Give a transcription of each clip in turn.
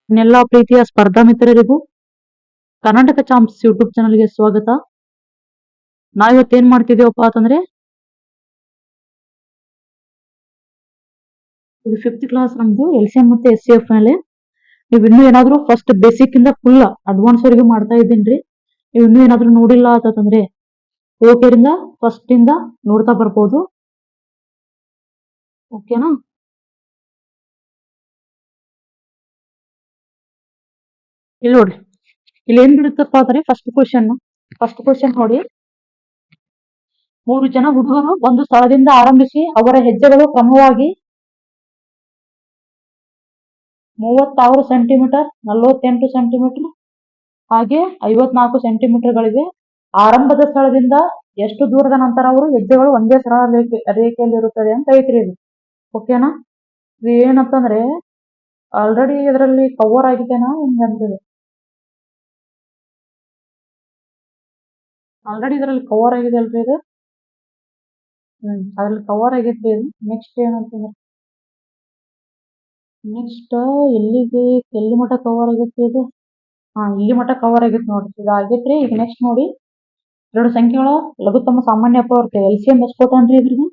ನೆಲ್ಲ ಪ್ರೀತಿಯ ಸ್ಪರ್ಧಾ ಮಿತ್ರರಿಗೂ ಕರ್ನಾಟಕ ಚಾಂಪ್ಸ್ ಯೂಟ್ಯೂಬ್ ಚಾನಲ್ಗೆ ಸ್ವಾಗತ. ನಾವಿವತ್ತೇನ್ ಮಾಡ್ತಿದ್ದೀವಪ್ಪ ಅಂತಂದ್ರೆ ಇದು 5th ಕ್ಲಾಸ್ ನಮ್ದು LCM ಮತ್ತೆ SCF ಮೇಲೆ. ನೀವು ಇನ್ನೂ ಏನಾದ್ರೂ ಫಸ್ಟ್ ಬೇಸಿಕ್ ಇಂದ ಫುಲ್ ಅಡ್ವಾನ್ಸ್ ವರೆಗೂ ಮಾಡ್ತಾ ಇದ್ದೀನ್ರಿ. ನೀವು ಇನ್ನೂ ಏನಾದ್ರೂ ನೋಡಿಲ್ಲ ಅಂತಂದ್ರೆ ಓಕೆರಿಂದ ಫಸ್ಟ್ ಇಂದ ನೋಡ್ತಾ ಬರ್ಬೋದು. ಓಕೆನಾ? ಇಲ್ಲಿ ನೋಡ್ರಿ, ಇಲ್ಲಿ ಏನ್ ಬಿಡುತ್ತಪ್ಪ ಅಂದ್ರೆ ಫಸ್ಟ್ ಕ್ವಶನ್ ನೋಡಿ. 3 ಜನ ಹುಡುಗರು ಒಂದು ಸ್ಥಳದಿಂದ ಆರಂಭಿಸಿ ಅವರ ಹೆಜ್ಜೆಗಳು ಕ್ರಮವಾಗಿ 36 ಸೆಂಟಿಮೀಟರ್, 48 ಸೆಂಟಿಮೀಟರ್ ಹಾಗೆ 54 ಸೆಂಟಿಮೀಟರ್ಗಳಿವೆ. ಆರಂಭದ ಸ್ಥಳದಿಂದ ಎಷ್ಟು ದೂರದ ನಂತರ ಅವರು ಹೆಜ್ಜೆಗಳು ಒಂದೇ ಸರಳ ರೇಖೆಯಲ್ಲಿ ಇರುತ್ತದೆ ಅಂತ ಐತ್ರಿ ಇದು. ಓಕೆನಾ? ಇದು ಏನಂತಂದ್ರೆ ಆಲ್ರೆಡಿ ಇದರಲ್ಲಿ ಕವರ್ ಆಗಿದೆನಾ ಹಿಂಗೆ ಅಂತಿದೆ. ಆಲ್ರೆಡಿ ಇದರಲ್ಲಿ ಕವರ್ ಆಗಿದೆ ಅಲ್ರಿ ಇದು. ಅದ್ರಲ್ಲಿ ಕವರ್ ಆಗೈತಿ ಇದು. ನೆಕ್ಸ್ಟ್ ಏನಂತಂದ್ರೆ ನೆಕ್ಸ್ಟ್ ಎಲ್ಲಿ ಮಟ್ಟ ಕವರ್ ಆಗೈತಿ ಇದು. ಇಲ್ಲಿ ಮಟ್ಟ ಕವರ್ ಆಗೈತಿ ನೋಡ್ರಿ. ಇದು ಆಗೈತ್ರಿ. ಈಗ ನೆಕ್ಸ್ಟ್ ನೋಡಿ, ಎರಡು ಸಂಖ್ಯೆಗಳ ಲಘುತ್ತಮ ಸಾಮಾನ್ಯ ಅಪವರ್ತ LCM ಎಷ್ಟು ಕೊಟ್ಟಾನ್ರಿ ಇದ್ರದ್ದು.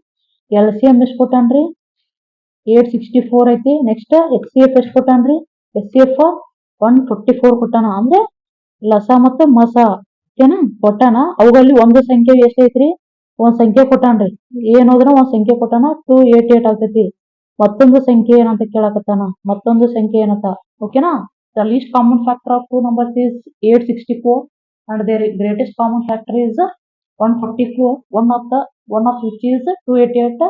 LCM ಎಷ್ಟು ಕೊಟ್ಟಾನ್ರಿ 864 ಐತಿ. ನೆಕ್ಸ್ಟ್ HCF ಎಷ್ಟು ಕೊಟ್ಟಾನ್ರಿ. HCF 144 ಕೊಟ್ಟಾನ. ಅಂದ್ರೆ ಲಸ ಮತ್ತು ಮಸ ಓಕೆನಾ ಕೊಟ್ಟಾನ. ಅವುಗಳಲ್ಲಿ ಒಂದು ಸಂಖ್ಯೆ ಎಷ್ಟೈತ್ರಿ, ಒಂದ್ ಸಂಖ್ಯೆ ಕೊಟ್ಟಾನ್ರಿ. ಏನೋದ್ರ ಒಂದ್ ಸಂಖ್ಯೆ ಕೊಟ್ಟಾನ 288 ಆಗ್ತೈತಿ. ಮತ್ತೊಂದು ಸಂಖ್ಯೆ ಏನಂತ ಕೇಳಕತ್ತಾನ. ಮತ್ತೊಂದು ಸಂಖ್ಯೆ ಏನಂತ. ಓಕೆನಾ? The least common factor of 2 numbers is 864 and their greatest common factor is 144. one of which is 288.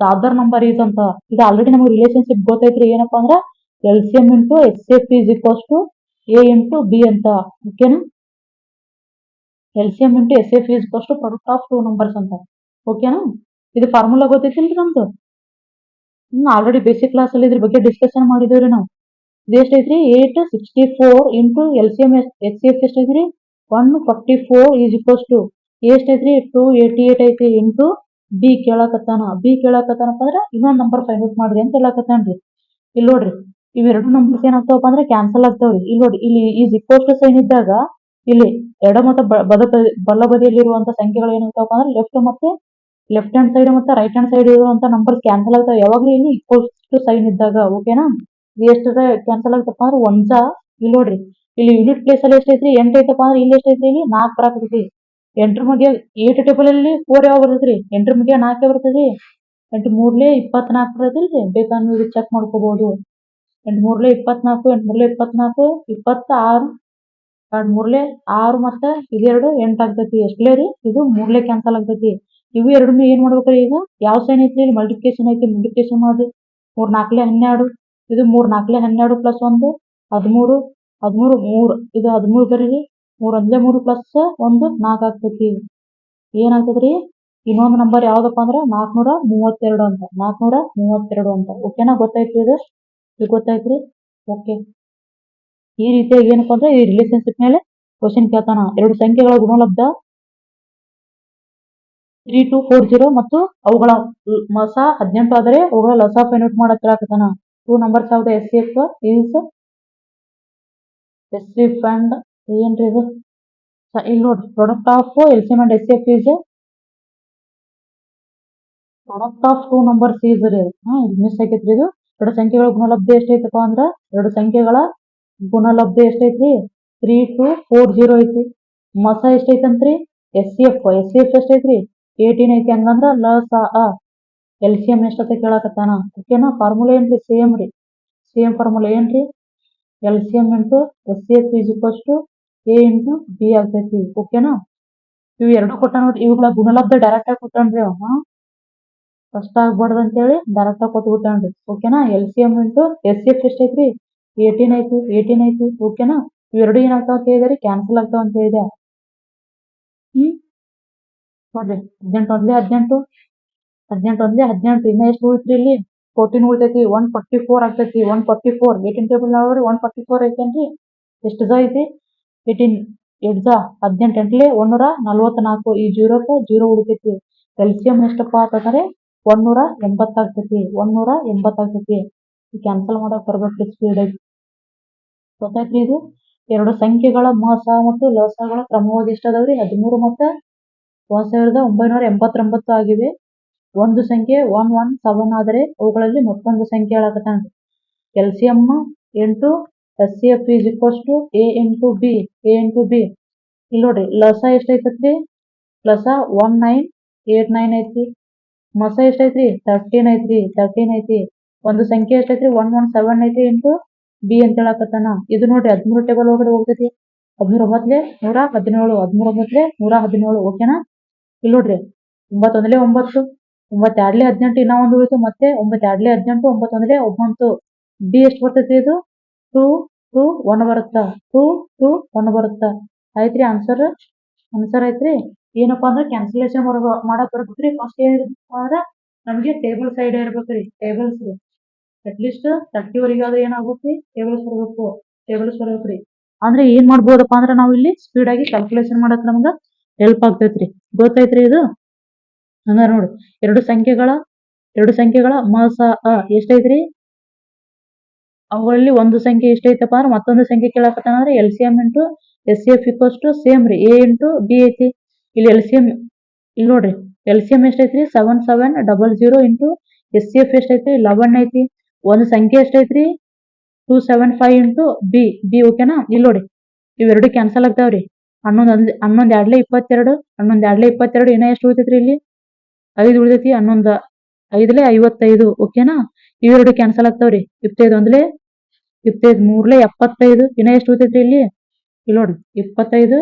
The other number is ಅಂತ. ಇದು ಆಲ್ರೆಡಿ ನಮಗೆ ರಿಲೇಶನ್ಶಿಪ್ ಗೊತ್ತೈತ್ರಿ. ಏನಪ್ಪಾ ಅಂದ್ರ LCM into HCF is equals to A into B ಅಂತ. ಓಕೆನಾ? LCM into HCF is equals to product of 2 numbers ಅಂತ. ಓಕೆನಾ? ಇದು ಫಾರ್ಮುಲಾ ಗೊತ್ತೈತಿಲ್ರಿ ನಮ್ದು. ಆಲ್ರೆಡಿ ಬೇಸಿಕ್ ಕ್ಲಾಸ್ ಅಲ್ಲಿ ಇದ್ರ ಬಗ್ಗೆ ಡಿಸ್ಕಷನ್ ಮಾಡಿದೇವ್ರಿ ನಾವು. ಇದು ಎಷ್ಟೈತ್ರಿ 864 ಇಂಟು LCM HCF ಎಷ್ಟೈತ್ರಿ 144 ಈಸ್ ಈಕ್ವಲ್ಸ್ ಟು ಎಷ್ಟೈತ್ರಿ 288 ಐತಿ ಇಂಟು B ಕೇಳಕತ್ತಾನಪ್ಪ ಅಂದ್ರೆ ಇನ್ನೊಂದು ನಂಬರ್ ಫೈಂಡ್ ಔಟ್ ಮಾಡ್ರಿ ಅಂತ ಹೇಳಕತ್ತಾನ್ರಿ. ಇಲ್ಲಿ ನೋಡ್ರಿ, ಇವೆರಡು ನಂಬರ್ಸ್ ಏನಾಗ್ತಾವಪ್ಪ ಅಂದ್ರೆ ಕ್ಯಾನ್ಸಲ್ ಆಗ್ತಾವ್ರಿ. ಇಲ್ಲಿ ನೋಡಿ, ಇಲ್ಲಿ ಈಸ್ ಈಕ್ವಲ್ಸ್ ಟು ಸೈನ್ ಇದ್ದಾಗ ಇಲ್ಲಿ ಎಡ ಮತ್ತು ಬಲ ಬದಿಯಲ್ಲಿರುವಂತ ಸಂಖ್ಯೆಗಳು ಏನಾಗ್ತಾವಪ್ಪ ಅಂದ್ರೆ ಲೆಫ್ಟ್ ಹ್ಯಾಂಡ್ ಸೈಡ್ ಮತ್ತೆ ರೈಟ್ ಹ್ಯಾಂಡ್ ಸೈಡ್ ಇರುವಂತ ನಂಬರ್ಸ್ ಕ್ಯಾನ್ಸಲ್ ಆಗ್ತಾವೆ ಯಾವಾಗ್ಲೂ ಇಲ್ಲಿ ಈಕ್ವಲ್ಸ್ ಟು ಸೈನ್ ಇದ್ದಾಗ. ಓಕೆನಾ? ಎಷ್ಟು ಕ್ಯಾನ್ಸಲ್ ಆಗ್ತಪ್ಪ ಅಂದ್ರೆ ಒಂದ. ಇಲ್ಲಿ ನೋಡ್ರಿ, ಇಲ್ಲಿ ಯೂನಿಟ್ ಪ್ಲೇಸ್ ಅಲ್ಲಿ ಎಷ್ಟೈತ್ರಿ 8 ಐತಪ್ಪ ಅಂದ್ರೆ ಇಲ್ಲಿ ಎಷ್ಟೈತ್ರಿ ಇಲ್ಲಿ 4 ಬರಾಕತೈತಿ. 8 ಮಧ್ಯ 8 ಟೇಬಲ್ ಅಲ್ಲಿ 4 ಯಾವ ಬರ್ತೈತ್ರಿ 8 ಮಧ್ಯ 4 ಬರ್ತೈತಿ. 8 ಮೂರ್ಲೆ 24 ಬರ್ತೈತಿಲ್ರಿ. ಬೇಕಾದ್ರೆ ನೀವು ಚೆಕ್ ಮಾಡ್ಕೋಬಹುದು. 8 ಮೂರ್ಲೆ 24, 8 ಮೂರ್ಲೆ 24, 26, 2 ಮೂರ್ಲೆ 6 ಮತ್ತೆ ಇದೆರಡು 8 ಆಗ್ತೈತಿ. ಎಷ್ಟಲೇ ರೀ ಇದು ಮೂರ್ಲೆ ಕ್ಯಾನ್ಸಲ್ ಆಗ್ತೈತಿ. ಇವು ಎರಡನ್ನೂ ಏನ್ ಮಾಡ್ಬೇಕ್ರಿ ಈಗ ಯಾವ ಸೈನ್ ಐತ್ರಿ ಇಲ್ಲಿ ಮಲ್ಟಿಪ್ಲಿಕೇಶನ್ ಐತಿ. ಮಲ್ಟಿಪ್ಲಿಕೇಶನ್ ಮಾಡ್ರಿ. 3 4 12 ಇದು 3 4 12 ಪ್ಲಸ್ 1 13 13 3 ಇದು 13 ಬರೀರಿ. 3 1 3 ಪ್ಲಸ್ 1 4 ಆಗ್ತೈತಿ. ಏನಾಗ್ತದ್ರಿ ಇನ್ನೊಂದು ನಂಬರ್ ಯಾವ್ದಪ್ಪ ಅಂದ್ರೆ 432 ಅಂತ. 432 ಅಂತ. ಓಕೆನಾ? ಗೊತ್ತಾಯ್ತು ಇದು ಗೊತ್ತಾಯ್ತ್ರಿ. ಓಕೆ, ಈ ರೀತಿಯಾಗಿ ಏನಪ್ಪಾ ಅಂದ್ರೆ ಈ ರಿಲೇಶನ್ಶಿಪ್ ಮೇಲೆ ಕ್ವಶನ್ ಕೇಳ್ತಾನ. ಎರಡು ಸಂಖ್ಯೆಗಳ ಗುಣಲಬ್ಧ 3240 ಮತ್ತು ಅವುಗಳ ಮಸ 18 ಆದರೆ ಅವುಗಳ ಲಸ ಫೈಂಡ್ ಔಟ್ ಮಾಡಕ್ ಕೇಳಕತ್ತಾನ. 2 numbers of the SCF is SCF and ಏನ್ರಿ ಇದು ಇಲ್ಲಿ ನೋಡ್ರಿ product of LCM and SCF is product of 2 numbers is ರೀ. ಇದು ಮಿಸ್ ಆಗೈತ್ರಿ. ಇದು ಎರಡು ಸಂಖ್ಯೆಗಳ ಗುಣಲಬ್ಧ ಎಷ್ಟೈತಪ್ಪ ಅಂದ್ರ ಎರಡು ಸಂಖ್ಯೆಗಳ ಗುಣಲಬ್ಧ ಎಷ್ಟೈತ್ರಿ 3240 ಐತಿ. ಮಸ ಎಷ್ಟೈತಂತ್ರಿ SCF ಎಷ್ಟೈತ್ರಿ 18 ಐತಿ. ಹಂಗಂದ್ರ ಲಸ LCM ಎಷ್ಟಂತ ಕೇಳಕತ್ತಾನ. ಓಕೆನಾ? ಫಾರ್ಮುಲಾ ಏನ್ರಿ ಸೇಮ್ ರೀ. ಸೇಮ್ ಫಾರ್ಮುಲಾ ಏನ್ರಿ LCM into SCF is equals to A into B ಆಗ್ತೈತಿ. ಓಕೆನಾ? ಇವು ಎರಡು ಕೊಟ್ಟ ನೋಡ್ರಿ. ಇವುಗಳ ಗುಣಲಬ್ಧ ಡೈರೆಕ್ಟ್ ಆಗಿ ಕೊಟ್ಟಾನ್ರಿ ಅವ. ಕಷ್ಟ ಆಗ್ಬಾರ್ದು ಅಂತೇಳಿ ಡೈರೆಕ್ಟ್ ಆಗಿ ಕೊಟ್ಬಿಟ್ಟಾನ್ರಿ. ಓಕೆನಾ? LCM ಇಂಟು SCF ಎಷ್ಟೈತ್ರಿ 18 ಐತಿ. ಓಕೆನಾ? ಇವೆರಡು ಏನಾಗ್ತಾವ ಅಂತ ಹೇಳಿದ್ರಿ ಕ್ಯಾನ್ಸಲ್ ಆಗ್ತಾವ ಅಂತ ಹೇಳಿದೆ. ನೋಡ್ರಿ 18 ಒಂದ್ಲೆ 18, 18 ಒಂದ್ಲೆ 18. ಇನ್ನ ಎಷ್ಟು ಉಳಿತ್ರಿ ಇಲ್ಲಿ 14 ಉಳಿತೈತಿ. 144 ಆಗ್ತೈತಿ. 144 18 ಟೇಬಲ್ ನೋಡ್ರಿ 144 ಐತೇನ್ರಿ. ಎಷ್ಟು ಜ ಐತಿ 18 8 ಜ 18 ಎಂಟ್ಲೆ 144. ಈ 0 ಉಳಿತೈತಿ. LCM ಎಷ್ಟಪ್ಪ ಅಂತಂದ್ರೆ 180 ಆಗ್ತೈತಿ. 180 ಆಗ್ತೈತಿ. ಕ್ಯಾನ್ಸಲ್ ಮಾಡಕ್ ಬರ್ಬೇಕ್ರಿ ಸ್ಪೀಡ್ ಆಗಿ. ಗೊತ್ತಾಯ್ತ್ರಿ ಇದು ಎರಡು ಸಂಖ್ಯೆಗಳ ಮಸ ಮತ್ತು ಲಸಗಳ ಕ್ರಮವಾಗಿ ಎಷ್ಟಾದವ್ರಿ 13 ಮತ್ತು 1989 ಆಗಿವೆ. ಒಂದು ಸಂಖ್ಯೆ 117 ಆದರೆ ಅವುಗಳಲ್ಲಿ ಮತ್ತೊಂದು ಸಂಖ್ಯೆ ಹೇಳಕತ್ತಾನ್ರಿ. LCM 8 SCF is equals to A into B. ಇಲ್ಲಿ ನೋಡ್ರಿ ಲಸ ಎಷ್ಟೈತ್ರಿ? ಲಸ 1989 ಐತಿ. ಮಸ ಎಷ್ಟೈತ್ರಿ? 13 ಐತಿ. ಒಂದು ಸಂಖ್ಯೆ ಎಷ್ಟೈತ್ರಿ? 117 ಐತಿ ಇಂಟು ಬಿ ಅಂತ ಹೇಳಕತ್ತಾನ. ಇದು ನೋಡ್ರಿ 13 ಟೇಬಲ್ ಒಳಗಡೆ ಹೋಗ್ತೈತಿ. 13 117 117 ಓಕೆನಾ? ಇಲ್ಲಿ ನೋಡ್ರಿ 9 9 9 18 ಇನ್ನ ಒಂದು ಉಳಿತು. ಮತ್ತೆ 9 18 9 19 ಡಿ ಎಷ್ಟು ಬರ್ತೈತಿ? ಇದು 2 2 1 ಬರುತ್ತಾ? 2 2 1 ಬರುತ್ತಾ? ಆಯ್ತ್ರಿ ಆನ್ಸರ್ ಐತ್ರಿ. ಏನಪ್ಪಾ ಅಂದ್ರೆ ಕ್ಯಾನ್ಸಲೇಷನ್ ಮಾಡಕ್ ಬರ್ಬೇಕ್ರಿ. ಫಸ್ಟ್ ಏನಿರ್ಬೇಕಂದ್ರ ನಮ್ಗೆ ಟೇಬಲ್ ಸೈಡ್ ಇರ್ಬೇಕ್ರಿ. ಟೇಬಲ್ಸ್ ರೀ ಅಟ್ಲೀಸ್ಟ್ 30 ವರೆಗೆ ಆದ್ರೆ ಏನಾಗುತ್ತೆ? ಟೇಬಲ್ಸ್ ಬರ್ಬೇಕ್ರಿ. ಅಂದ್ರೆ ಏನ್ ಮಾಡ್ಬೋದಪ್ಪ ಅಂದ್ರೆ ನಾವು ಇಲ್ಲಿ ಸ್ಪೀಡ್ ಆಗಿ ಕ್ಯಾಲ್ಕುಲೇಷನ್ ಮಾಡಕ್ ನಮ್ಗ ಹೆಲ್ಪ್ ಆಗ್ತೈತ್ರಿ. ಗೊತ್ತೈತ್ರಿ ಇದು? ಹಂಗಾರ ನೋಡಿ ಎರಡು ಸಂಖ್ಯೆಗಳ ಮಸ ಎಷ್ಟೈತ್ರಿ? ಅವುಗಳಲ್ಲಿ ಒಂದು ಸಂಖ್ಯೆ ಎಷ್ಟೈತಪ್ಪ ಅಂದ್ರೆ ಮತ್ತೊಂದು ಸಂಖ್ಯೆ ಕೇಳಕತ್ತಾನ ಅಂದ್ರೆ LCM into SCF equals to same ರೀ A ಇಂಟು B ಐತಿ. ಇಲ್ಲಿ LCM ಇಲ್ಲಿ ನೋಡ್ರಿ LCM ಎಷ್ಟೈತ್ರಿ? 7700 ಇಂಟು SCF ಎಷ್ಟೈತ್ರಿ? 11 ಐತಿ. ಒಂದು ಸಂಖ್ಯೆ ಎಷ್ಟೈತ್ರಿ? 275 ಇಂಟು ಬಿ ಓಕೆನಾ? ಇಲ್ಲಿ ನೋಡಿ ಇವೆರಡು ಕ್ಯಾನ್ಸಲ್ ಆಗ್ತಾವ್ರಿ. 11 2 22 11 2 22 ಇನ್ನ ಎಷ್ಟು ಉಳಿತೈತ್ರಿ? ಇಲ್ಲಿ 5 ಉಳಿತೈತಿ. 11 5 55 ಓಕೆನಾ? ಇವೆರಡು ಕ್ಯಾನ್ಸಲ್ ಆಗ್ತಾವ್ರಿ. 25 3 75 ಇನ್ನ ಎಷ್ಟು ಉಳಿತೈತ್ರಿ? ಇಲ್ಲಿ ನೋಡಿ 25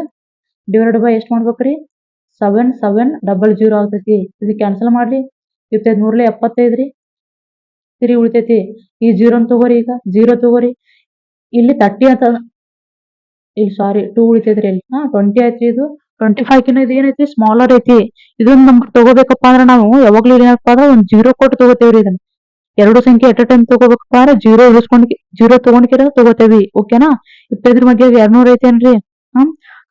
ಡಿವೈಡೆಡ್ ಬೈ ಎಷ್ಟು ಮಾಡ್ಬೇಕ್ರಿ? 7700 ಆಗ್ತೈತಿ. ಇದು ಕ್ಯಾನ್ಸಲ್ ಮಾಡ್ರಿ. 25 3 75 ರೀ 3 ಉಳಿತೈತಿ. ಈ 0 ತಗೋರಿ. ಈಗ 0 ತಗೋರಿ. ಇಲ್ಲಿ 30 ಅಂತ ಇಲ್ಲಿ ಸಾರಿ 2 ಉಳಿತೈತ್ರಿ. ಇಲ್ಲಿ 20 ಐತ್ರಿ. ಇದು 25 ಕಿನ್ನ ಇದು ಏನೈತಿ? ಸ್ಮಾಲರ್ ಐತಿ. ಇದನ್ನ ನಮ್ಗೆ ತಗೋಬೇಕಪ್ಪ ಅಂದ್ರೆ ನಾವು ಯಾವಾಗ್ಲೂ ಏನಪ್ಪಾ ಅಂದ್ರೆ ಒಂದು 0 ಕೊಟ್ಟು ತಗೋತೇವ್ರಿ. ಇದನ್ನ ಎರಡು ಸಂಖ್ಯೆ ಎಟ್ ಟೈಮ್ ತಗೋಬೇಕಪ್ಪ ಅಂದ್ರೆ 0 ತಗೊಂಡ್ಕಿರ ತಗೋತೇವಿ ಓಕೆನಾ? 25 ಬಗ್ಗೆ 200 ಐತೇನ್ರಿ?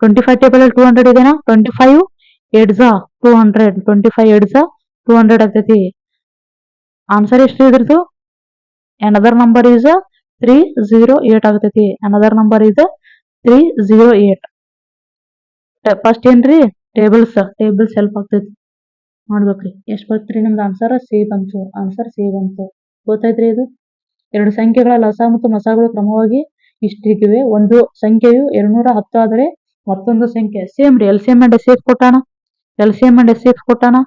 25 ಟೇಬಲ್ ಅಲ್ಲಿ 200 ಇದೆನಾ? 25 8 200 25 8 200 ಆಗ್ತೈತಿ. ಆನ್ಸರ್ ಎಷ್ಟು ಇದ್ರದ್ದು? another number is 308 ಆಗ್ತೈತಿ. another number is 308. ಫಸ್ಟ್ ಏನ್ರಿ? ಟೇಬಲ್ಸ್ ಹೆಲ್ಪ್ ಆಗ್ತೈತಿ ಮಾಡ್ಬೇಕ್ರಿ. ಎಷ್ಟು ಬರ್ತ್ರಿ ನಿಮ್ದು ಆನ್ಸರ್? ಸಿ ಬಂತು. ಗೊತ್ತಾಯ್ತ್ರಿ ಇದು? ಎರಡು ಸಂಖ್ಯೆಗಳ ಲಸ ಮತ್ತು ಮಸಗಳು ಕ್ರಮವಾಗಿ ಇಷ್ಟಿವೆ. ಒಂದು ಸಂಖ್ಯೆಯು 210 ಆದರೆ ಮತ್ತೊಂದು ಸಂಖ್ಯೆ ಸೇಮ್ ರೀ. LCM ಅಂಡ್ SCF ಕೊಟ್ಟಾನ.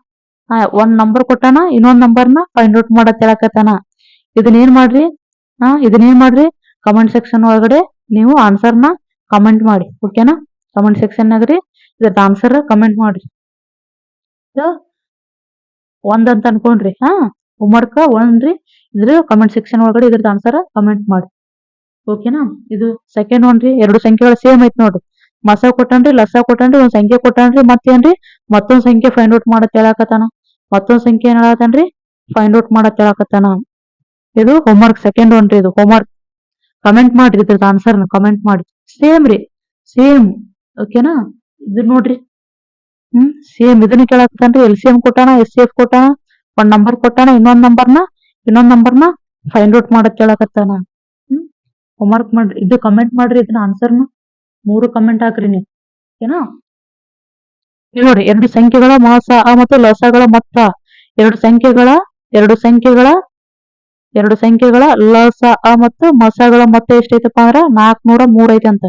ಒಂದ್ ನಂಬರ್ ಕೊಟ್ಟಾನ, ಇನ್ನೊಂದ್ ನಂಬರ್ನ ಫೈಂಡ್ ಔಟ್ ಮಾಡತ್ ಹೇಳಕತ್ತಾನ. ಇದನ್ನೇನ್ ಮಾಡ್ರಿ? ಕಮೆಂಟ್ ಸೆಕ್ಷನ್ ಒಳಗಡೆ ನೀವು ಆನ್ಸರ್ನ ಕಮೆಂಟ್ ಮಾಡಿ ಓಕೆನಾ? ಕಮೆಂಟ್ ಸೆಕ್ಷನ್ ನಾಗ್ರಿ ಇದ್ರದ್ದು ಆನ್ಸರ್ ಕಮೆಂಟ್ ಮಾಡ್ರಿ. ಒಂದಂತ ಅನ್ಕೊಂಡ್ರಿ. ಹೋಮ್ವರ್ಕ್ 1 ರೀ. ಇದ್ರ ಕಮೆಂಟ್ ಸೆಕ್ಷನ್ ಒಳಗಡೆ ಇದ್ರದ್ದು ಆನ್ಸರ್ ಕಮೆಂಟ್ ಮಾಡಿ ಓಕೆನಾ? ಇದು ಸೆಕೆಂಡ್ ಒನ್ ರೀ. ಎರಡು ಸಂಖ್ಯೆಗಳು ಸೇಮ್ ಐತ್ ನೋಡ್ರಿ. ಮಸ ಕೊಟ್ಟನ್ರಿ, ಲಸ ಕೊಟ್ಟನ್ರಿ, ಒಂದ್ ಸಂಖ್ಯೆ ಕೊಟ್ಟನ್ರಿ. ಮತ್ತೇನ್ರಿ? ಮತ್ತೊಂದ್ ಸಂಖ್ಯೆ ಫೈಂಡ್ ಔಟ್ ಮಾಡತ್ ಹೇಳಕತ್ತಾನ. ಮತ್ತೊಂದ್ ಸಂಖ್ಯೆ ಏನ್ ಹೇಳಕತ್ತಾನ್ರಿ? ಫೈಂಡ್ ಔಟ್ ಮಾಡತ್ ಹೇಳಕತ್ತಾನ. ಇದು ಹೋಮ್ವರ್ಕ್ ಸೆಕೆಂಡ್ ಒನ್ ರೀ. ಇದು ಹೋಮ್ವರ್ಕ್ ಕಮೆಂಟ್ ಮಾಡ್ರಿ. ಇದ್ರದ್ದು ಆನ್ಸರ್ನ ಕಮೆಂಟ್ ಮಾಡಿ. ಸೇಮ್ ಓಕೆನಾ? ಇದು ನೋಡ್ರಿ ಸೇಮ್ ಇದನ್ನ ಕೇಳಕತ್ತಾನ್ರಿ. LCM ಕೊಟ್ಟಾನ, SCF ಕೊಟ್ಟಾನ, ಒಂದ್ ನಂಬರ್ ಕೊಟ್ಟಾನ, ಇನ್ನೊಂದ್ ನಂಬರ್ನ ಫೈಂಡ್ ಔಟ್ ಮಾಡತ್ ಹೇಳಕತ್ತಾನ. ಹೋಮ್ವರ್ಕ್ ಮಾಡ್ರಿ. ಇದು ಕಮೆಂಟ್ ಮಾಡ್ರಿ. ಇದನ್ನ ಆನ್ಸರ್ನ 3 ಕಮೆಂಟ್ ಹಾಕ್ರಿ ನೀವು ಓಕೆನಾ? ನೋಡಿ ಎರಡು ಸಂಖ್ಯೆಗಳ ಮಸ ಮತ್ತು ಲಸಗಳ ಮೊತ್ತ. ಎರಡು ಸಂಖ್ಯೆಗಳ ಲಸ ಮತ್ತು ಮಸಗಳ ಮೊತ್ತ ಎಷ್ಟೈತಪ್ಪ ಅಂದ್ರ 403 ಐತಿ ಅಂತ.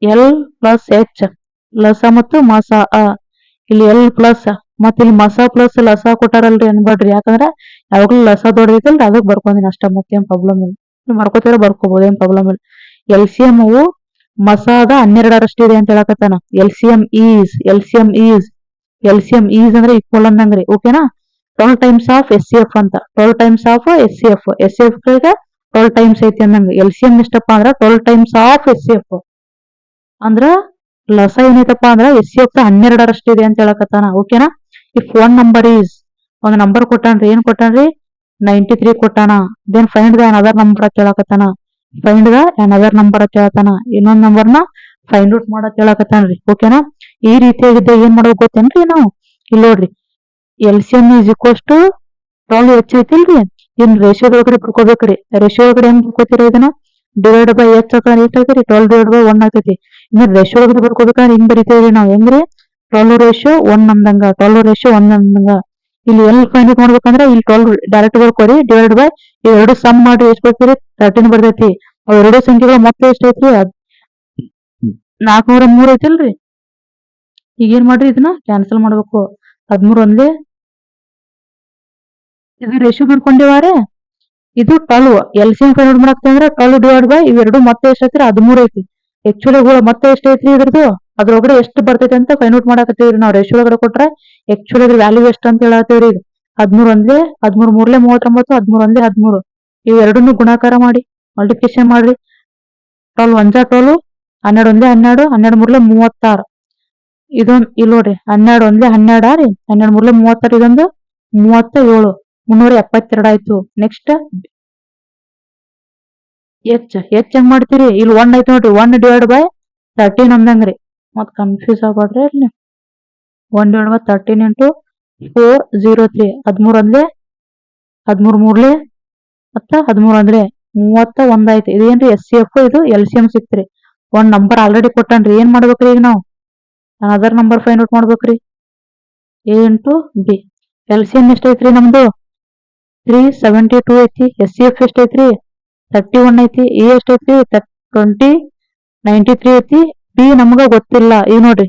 ಎಲ್ ಪ್ಲಸ್ H ಲಸ ಮತ್ತು ಮಸ. ಇಲ್ಲಿ L ಪ್ಲಸ್ ಮತ್ತೆ ಇಲ್ಲಿ ಮಸ ಪ್ಲಸ್ ಲಸ ಕೊಟ್ಟಾರಲ್ರಿ ಅನ್ಬೇಡ್ರಿ. ಯಾಕಂದ್ರ ಯಾವಾಗ್ಲೂ ಲಸ ದೊಡ್ಡದೈತಲ್ರಿ ಅದಕ್ಕೆ ಬರ್ಕೊಂದಿನಿ ಅಷ್ಟ. ಮತ್ತೇನ್ ಪ್ರಾಬ್ಲಮ್ ಇಲ್ಲ. ನೀವು ಬರ್ಕೋತೀರ ಬರ್ಕೋಬಹುದು, ಏನ್ ಪ್ರಾಬ್ಲಮ್ ಇಲ್ಲ. LCM ಮಸದ 12ರಷ್ಟು ಇದೆ ಅಂತ ಹೇಳಕತ್ತಾನ. LCM ಈಸ್ ಅಂದ್ರೆ ಈಕ್ವಲ್ ಅನ್ನಂಗ್ರಿ ಓಕೆನಾ? 12 ಟೈಮ್ಸ್ ಆಫ್ SCF ಅಂತ. 12 ಟೈಮ್ಸ್ ಆಫ್ SCF ಗಳಿಗೆ 12 ಟೈಮ್ಸ್ ಐತಿ ಅನ್ನಂಗ. LCM ಎಷ್ಟಪ್ಪ ಅಂದ್ರ 12 ಟೈಮ್ಸ್ ಆಫ್ SCF ಅಂದ್ರ ಲಸ ಏನೈತಪ್ಪ ಅಂದ್ರ SCF 12ರಷ್ಟು ಇದೆ ಅಂತ ಹೇಳಕತ್ತಾನ ಓಕೆನಾ? ಇಫ್ ಒನ್ ನಂಬರ್ ಕೊಟ್ಟಾನ್ರಿ. ಏನ್ ಕೊಟ್ಟಾನ್ರಿ? 93 ಕೊಟ್ಟಾನ. Then find the another number ಅಂತ ಹೇಳಕತ್ತಾನ. ಇನ್ನೊಂದ್ ನಂಬರ್ನ ಫೈಂಡ್ ಔಟ್ ಮಾಡತ್ ಹೇಳಕತ್ತಾನ್ರಿ ಓಕೆನಾ? ಈ ರೀತಿಯಾಗಿದ್ದ ಏನ್ ಮಾಡ್ಬೇಕು ಗೊತ್ತೇನ್ರಿ ನಾವು? ಇಲ್ಲಿ ನೋಡ್ರಿ LCM is equals to 12 H ಐತಿಲ್ರಿ. ಇನ್ ರೇಷಿಯೋದೊಳಗಡೆ ಬರ್ಕೋಬೇಕ್ರಿ. ರೇಷಿಯೋ ಒಳಗಡೆ ಹೆಂಗ್ ಬರ್ಕೋತೀರ ಇದನ್ನ? ಡಿವೈಡ್ ಬೈ ಎಚ್ ಹಾಕೋಣ ಎಷ್ಟು ಆಗ್ತೈತಿ 12 ಡಿವೈಡ್ ಬೈ 1 ಆಗ್ತೈತಿ. ಇನ್ನು ರೇಷಿಯೋ ಬರ್ಕೋಬೇಕಂದ್ರೆ ಹಿಂಗ್ ಬರಿತೇವ್ರಿ ನಾವು ಹೆಂಗ್ರಿ 12 ರೇಷಿಯೋ 1 ಅಂದಂಗ 12 ರೇಷಿಯೋ 1 ಅಂದಂಗ. ಇಲ್ಲಿ ಎಲ್ ಫೈಂಡ್ ಔಟ್ ಮಾಡ್ಬೇಕಂದ್ರೆ ಇಲ್ಲಿ 12 ಡೈರೆಕ್ಟ್ ಬರ್ಕೋರಿ ಡಿವೈಡ್ ಬೈ ಇವೆರಡು ಸಮ್ ಮಾಡಿ ಎಷ್ಟು ಬರ್ತೀರಿ 13 ಬರ್ತೈತಿ. ಅವೆರಡು ಸಂಖ್ಯೆಗಳ ಮೊತ್ತ ಎಷ್ಟು ಐತ್ರಿ 403 ಐತಿಲ್ರಿ. ಈಗ ಏನ್ ಮಾಡ್ರಿ ಇದನ್ನ ಕ್ಯಾನ್ಸಲ್ ಮಾಡ್ಬೇಕು. 13 ಒಂದೇ ಇದು ರೇಷಿಯೋ ಬರ್ಕೊಂಡಿವಾರೆ ಇದು 12 LCM ಫೈಂಡ್ ಔಟ್ ಮಾಡಕ್ತಂದ್ರ 12 ಡಿವೈಡ್ ಬೈ ಇವೆರಡು ಮತ್ತೆ ಎಷ್ಟು ಐತ್ರಿ 13 ಐತಿ. ಆಕ್ಚುಲಿ ಮತ್ತೆ ಎಷ್ಟು ಐತ್ರಿ ಇದ್ರದ್ದು ಅದ್ರೊಳಗಡೆ ಎಷ್ಟು ಬರ್ತೈತಿ ಅಂತ ಫೈಂಡ್ ಔಟ್ ಮಾಡಾಕತ್ತೀವ್ರಿ ನಾವು. ರೇಷಿಯೋ ಒಳಗಡೆ ಕೊಟ್ರೆ ಆಕ್ಚುಲಿ ಅದ್ರ ವ್ಯಾಲ್ಯೂ ಎಷ್ಟು ಅಂತ ಹೇಳತ್ತೀವ್ರಿ. ಈಗ 13 ಒಂದೇ 13 ಮೂರ್ಲೆ 39 13 ಒಂದೇ 13 ಇವೆರಡನ್ನು ಗುಣಾಕಾರ ಮಾಡಿ ಮಲ್ಟಿಪ್ಲಿಕೇಶನ್ ಮಾಡ್ರಿ. 12 ಒಂಜಾ 12 12 ಒಂದೇ 12 12 ಮೂರ್ಲೆ 36 ಇದೊಂದು ಇಲ್ಲಿ ನೋಡ್ರಿ 12 ಒಂದೇ 12 ರೀ 12 ಮೂರ್ಲೆ 36 ಇದೊಂದು 37 372 ಆಯ್ತು. ನೆಕ್ಸ್ಟ್ ಎಚ್ ಹೆಂಗ್ ಮಾಡ್ತೀರಿ ಇಲ್ಲಿ 1 ಐತಿ ನೋಡ್ರಿ 1 ಡಿವೈಡ್ ಬೈ 13 ಅಂದಂಗ್ರಿ. ಮತ್ ಕನ್ಫ್ಯೂಸ್ ಆಗ್ಬಾರ್ದ್ರಿ ಇಲ್ಲಿ 1 ಡಿವೈಡ್ ಬೈ 13 ಇಂಟು 403 13 ಒಂದ್ಲೆ 13 ಮೂರ್ಲೆ ಮತ್ತ 13 ಅಂದ್ರೆ 31 ಐತಿ. ಇದೇನ್ರಿ SCF ಇದು LCM ಸಿಕ್ತ್ರಿ. ಒಂದ್ ನಂಬರ್ ಆಲ್ರೆಡಿ ಕೊಟ್ಟನ್ರಿ ಏನ್ ಮಾಡ್ಬೇಕ್ರಿ ಈಗ ನಾವು ಅದರ್ ನಂಬರ್ ಫೈಂಡ್ ಔಟ್ ಮಾಡ್ಬೇಕ್ರಿ. A ಇಂಟು B LCM ಎಷ್ಟ ಐತ್ರಿ ನಮ್ದು 372 ಐತಿ. SCF ಎಷ್ಟ ಐತ್ರಿ 31 ಐತಿ. A ಎಷ್ಟ ಐತ್ರಿ 93 ಐತಿ. B ನಮ್ಗ ಗೊತ್ತಿಲ್ಲ ಈಗ ನೋಡ್ರಿ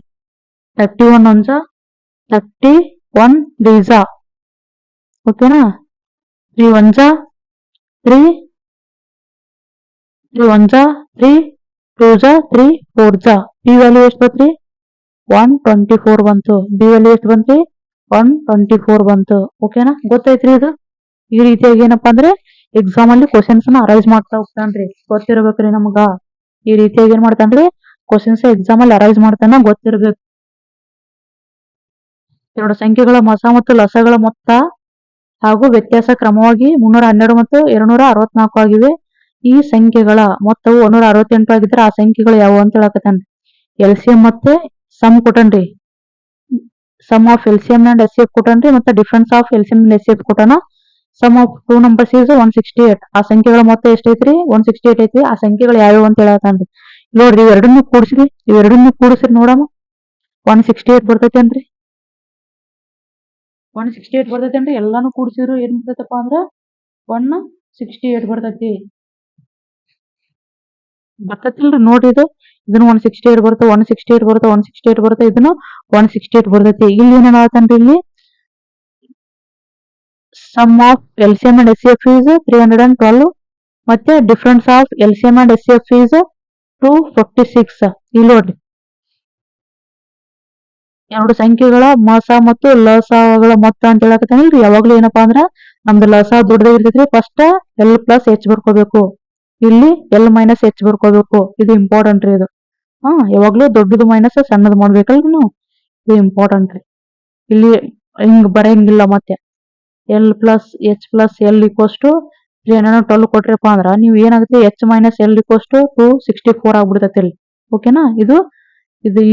31 ಒಂಜಾ 31 ರೀಸಾ ಓಕೆನಾ 3 ಒಂಜಾ 3 3 ಒಂಜಾ 3 2 ಜಾ 3 4 ಜಾ B ವ್ಯಾಲ್ಯೂ ಎಷ್ಟು ಬತ್ರಿ 124 ಬಂತು. B ವ್ಯಾಲ್ಯೂ ಎಷ್ಟು ಬಂತ್ರಿ 124 ಬಂತು. ಓಕೆನಾ ಗೊತ್ತೈತ್ರಿ ಇದು. ಈ ರೀತಿಯಾಗಿ ಏನಪ್ಪಾ ಅಂದ್ರೆ ಎಕ್ಸಾಮ್ ಅಲ್ಲಿ ಕ್ವಶನ್ಸ್ ನ ಅರೈಸ್ ಮಾಡ್ತಾ ಹೋಗ್ತಾನ್ರಿ ಗೊತ್ತಿರ್ಬೇಕ್ರಿ ನಮ್ಗ. ಈ ರೀತಿಯಾಗಿ ಏನ್ ಮಾಡ್ತಾನ್ರಿ ಕ್ವಶನ್ಸ್ ಎಕ್ಸಾಮ್ ಅಲ್ಲಿ ಅರೈಸ್ ಮಾಡ್ತಾನ ಗೊತ್ತಿರ್ಬೇಕು. ಎರಡು ಸಂಖ್ಯೆಗಳ ಮೊಸ ಮತ್ತು ಲಸಗಳ ಮೊತ್ತ ಹಾಗೂ ವ್ಯತ್ಯಾಸ ಕ್ರಮವಾಗಿ 312 ಮತ್ತು 264 ಆಗಿವೆ. ಈ ಸಂಖ್ಯೆಗಳ ಮೊತ್ತವು 168 ಆಗಿದ್ರೆ ಆ ಸಂಖ್ಯೆಗಳು ಯಾವುವು ಅಂತ ಹೇಳಕತ್ತಾನ್ರಿ. LCM ಮತ್ತೆ ಸಮ್ ಕೊಟ್ಟನ್ರಿ. Sum of LCM and SCF ಕೊಟ್ಟನ್ರಿ ಮತ್ತೆ difference of LCM and SCF ಕೊಟ್ಟನ. Sum of two numbers is 168 ಆ ಸಂಖ್ಯೆಗಳ ಮೊತ್ತ ಎಷ್ಟೈತ್ರಿ 168 ಐತ್ರಿ. ಆ ಸಂಖ್ಯೆಗಳು ಯಾವ್ಯಾವ ಅಂತ ಹೇಳತಾನ್ರಿ. ನೋಡ್ರಿ ಇವೆರಡನ್ನು ಕೂಡಿಸ್ರಿ ನೋಡಮ್ಮ 168 ಬರ್ತೈತೇನ್ರಿ 168 ಬರ್ತೈತೇನ್ರಿ. ಎಲ್ಲಾನು ಕೂಡಿಸಿದ್ರು ಏನ್ ಬರ್ತೈತಪ್ಪ ಅಂದ್ರ 168 ಬರ್ತೈತಿ. ಬರ್ತೈತಿಲ್ರಿ ನೋಡ್ರಿ ಇದನ್ನ 168 ಬರುತ್ತೆ 168 ಬರುತ್ತೆ 168 ಬರುತ್ತೆ ಇದನ್ನು 168 ಬರ್ತೈತಿ. ಇಲ್ಲಿ ಏನ್ ಹೇಳತಾನ್ರಿ ಇಲ್ಲಿ sum of LCM and SCF is 312 ಮತ್ತೆ difference of LCM and SCF is 246. ಇಲ್ಲಿ ನೋಡ್ರಿ ಎರಡು ಸಂಖ್ಯೆಗಳ ಮಸ ಮತ್ತು ಲಸಗಳ ಮೊತ್ತ ಅಂತ ಹೇಳಕತ್ತಾನಿಲ್ರಿ. ಯಾವಾಗ್ಲೂ ಏನಪ್ಪಾ ಅಂದ್ರ ನಮ್ದು ಲಸ ದೊಡ್ಡದಾಗಿರ್ತೈತ್ರಿ ಫಸ್ಟ್ L ಪ್ಲಸ್ H ಬರ್ಕೋಬೇಕು. ಇಲ್ಲಿ L ಮೈನಸ್ H ಬರ್ಕೋಬೇಕು. ಇದು ಇಂಪಾರ್ಟೆಂಟ್ ರೀ ಇದು. ಯಾವಾಗ್ಲೂ ದೊಡ್ಡದು ಮೈನಸ್ ಸಣ್ಣದು ಮಾಡ್ಬೇಕಲ್ರಿ ನಾವು. ಇದು ಇಂಪಾರ್ಟೆಂಟ್ ರೀ. ಇಲ್ಲಿ ಹಿಂಗ್ ಬರಂಗಿಲ್ಲ ಮತ್ತೆ L plus H plus L equals to 312 ಕೊಟ್ರಪ್ಪ ಅಂದ್ರ ನೀವು ಏನಾಗುತ್ತೆ H minus L equals to 264 ಆಗ್ಬಿಡ್ತೈತಿ ಇಲ್ಲಿ. ಓಕೆನಾ ಇದು